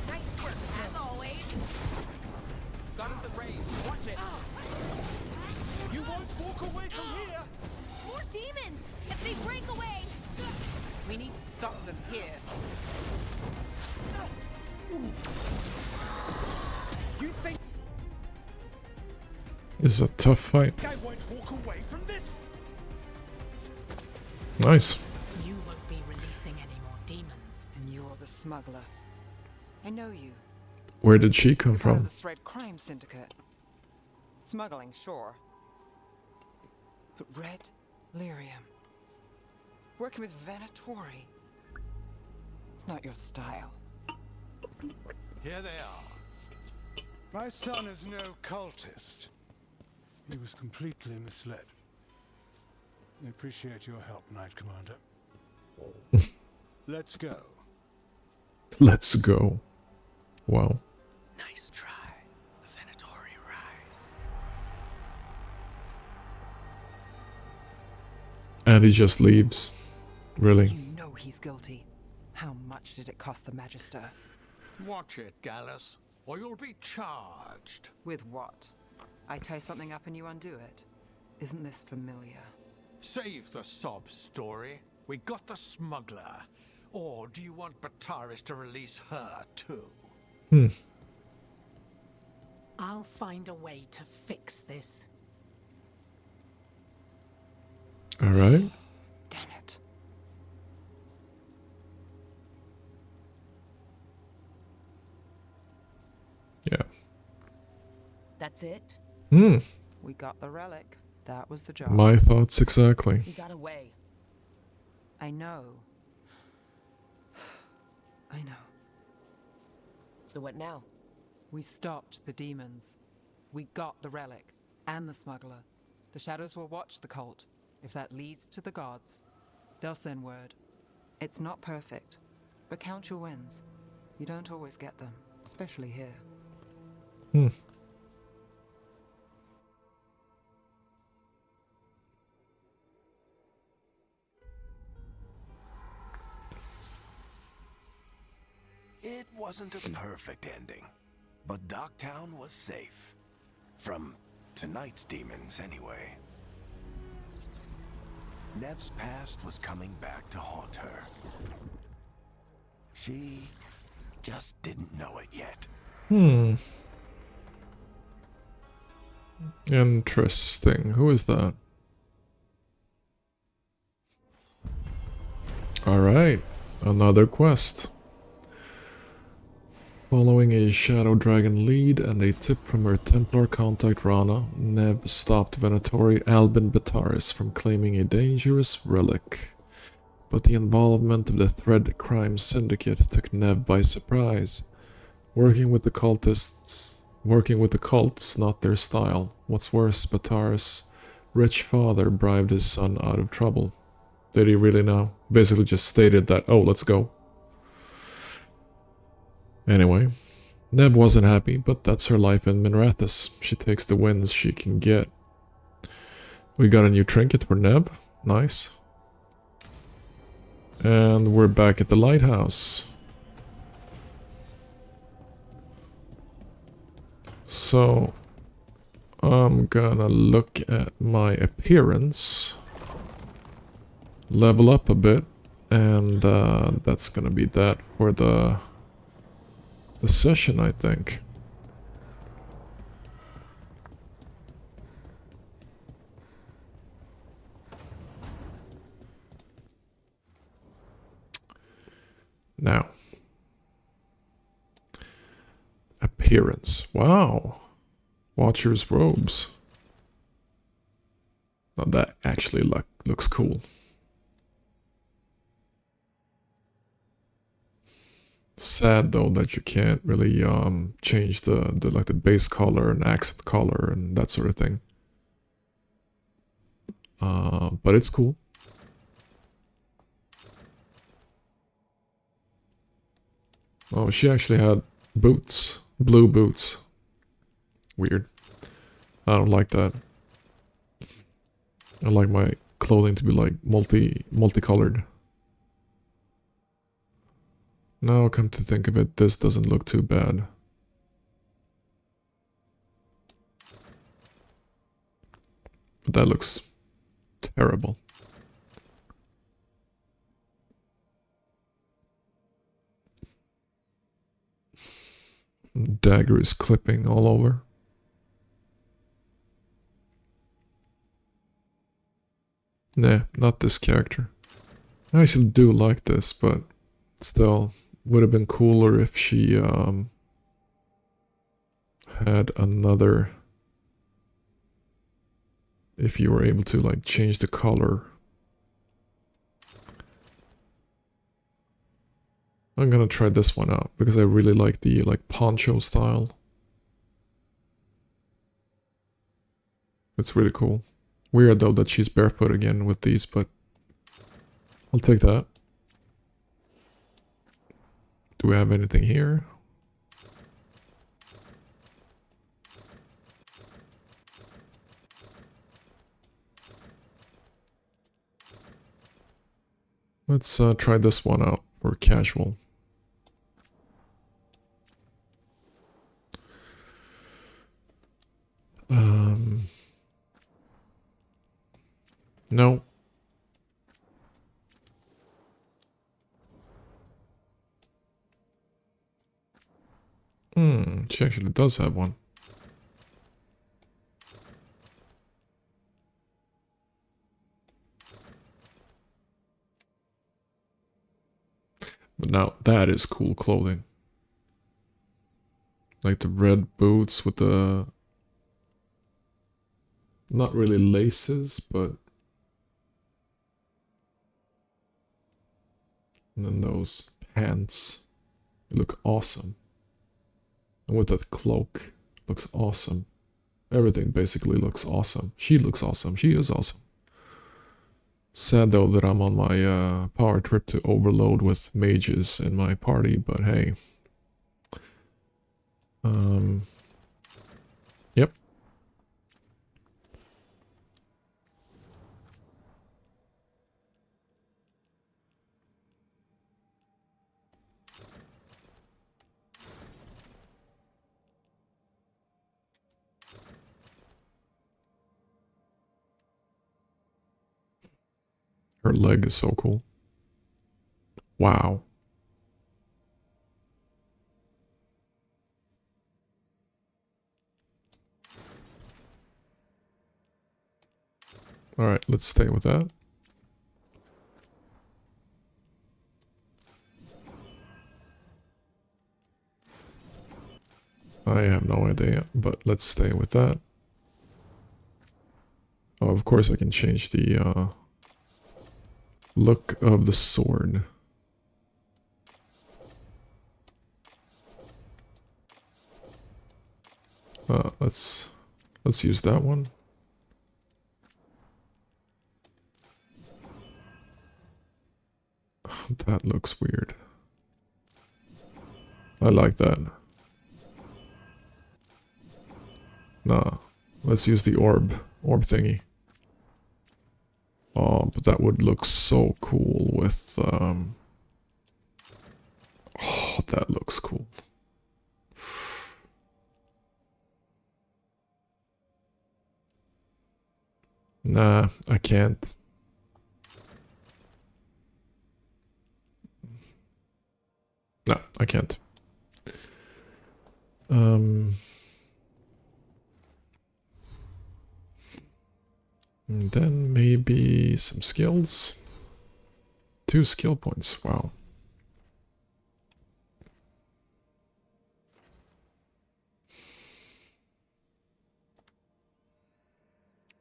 Nice work, as always. Got us at range. Watch it. You won't walk away from here. More demons! If they break away! We need to stop them here. You think It's a tough fight. I won't walk away from this? Nice. You won't be releasing any more demons. And you're the smuggler. I know you. Where did she come Part of from? the Thread Crime Syndicate. Smuggling, sure. But Red Lyrium. Working with Venatori. It's not your style. Here they are. My son is no cultist. He was completely misled. I appreciate your help, Knight Commander. Let's go. Let's go. Wow. Nice try. The Venatori rise. And he just leaves. Really? You know he's guilty. How much did it cost the Magister? Watch it, Gallus, or you'll be charged. With what? I tie something up and you undo it. Isn't this familiar? Save the sob story. We got the smuggler. Or do you want Bataris to release her too? I'll find a way to fix this. Alright. Damn it. Yeah. That's it? We got the relic. That was the job. My thoughts exactly. He got away. I know. I know. So what now? We stopped the demons. We got the relic and the smuggler. The shadows will watch the cult. If that leads to the gods, they'll send word. It's not perfect, but count your wins. You don't always get them, especially here. It wasn't a perfect ending, but Docktown was safe. From tonight's demons, anyway. Nev's past was coming back to haunt her. She just didn't know it yet. Interesting. Who is that? Alright, another quest. Following a Shadow Dragon lead and a tip from her Templar contact Rana, Nev stopped Venatori Albin Bataris from claiming a dangerous relic. But the involvement of the Thread Crime Syndicate took Nev by surprise. Working with the cults, not their style. What's worse, Bataris' rich father bribed his son out of trouble. Did he really now? Basically just stated that, oh, let's go. Anyway, Neb wasn't happy, but that's her life in Minrathous. She takes the wins she can get. We got a new trinket for Neb. Nice. And we're back at the lighthouse. So, I'm gonna look at my appearance. Level up a bit. And that's gonna be that for the session, I think. Now, appearance. Wow. Watcher's robes. Now that actually looks cool. Sad though that you can't really change the base color and accent color and that sort of thing. But it's cool. Oh, she actually had boots, blue boots. Weird. I don't like that. I like my clothing to be like multicolored. Now, come to think of it, this doesn't look too bad. But that looks terrible. Dagger is clipping all over. Nah, not this character. I actually do like this, but still, would have been cooler if she had another... If you were able to like change the color. I'm gonna try this one out because I really like the poncho style. It's really cool. Weird though that she's barefoot again with these, but I'll take that. Do we have anything here? Let's try this one out for casual. No. She actually does have one. But now that is cool clothing. Like the red boots with the... Not really laces, but... And then those pants. They look awesome. And with that cloak, looks awesome. Everything basically looks awesome. She looks awesome. She is awesome. Sad though that I'm on my power trip to overload with mages in my party, but hey. Yep. Her leg is so cool. Wow. Alright, let's stay with that. I have no idea, but let's stay with that. Oh, of course I can change the look of the sword. Let's use that one. That looks weird. I like that. Nah, let's use the orb thingy. Oh, but that would look so cool with oh, that looks cool. Nah, I can't. No, I can't. And then maybe some skills. 2 skill points, wow.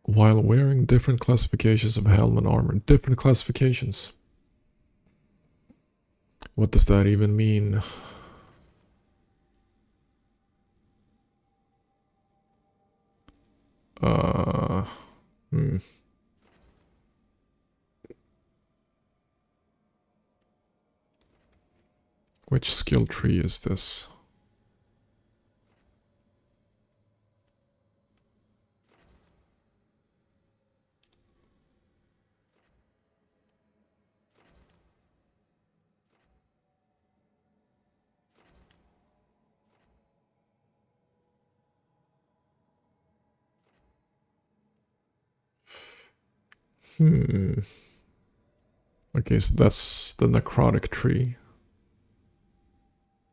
While wearing different classifications of helm and armor. Different classifications. What does that even mean? Which skill tree is this? Okay, so that's the necrotic tree.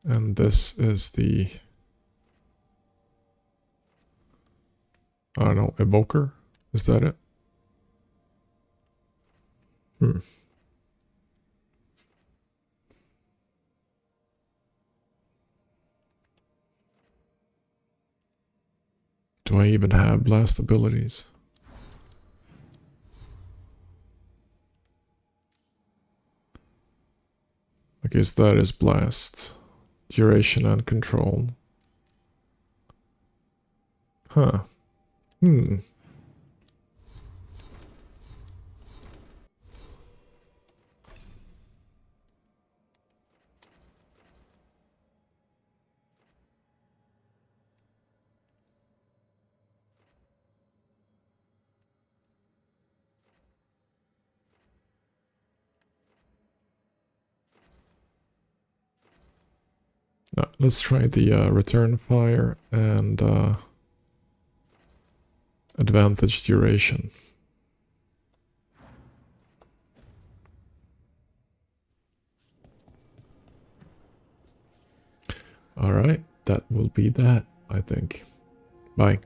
And this is the... I don't know, evoker? Is that it? Do I even have blast abilities? Okay, so that is blast. Duration and control. Huh. Let's try the return fire and advantage duration. Alright, that will be that, I think. Bye.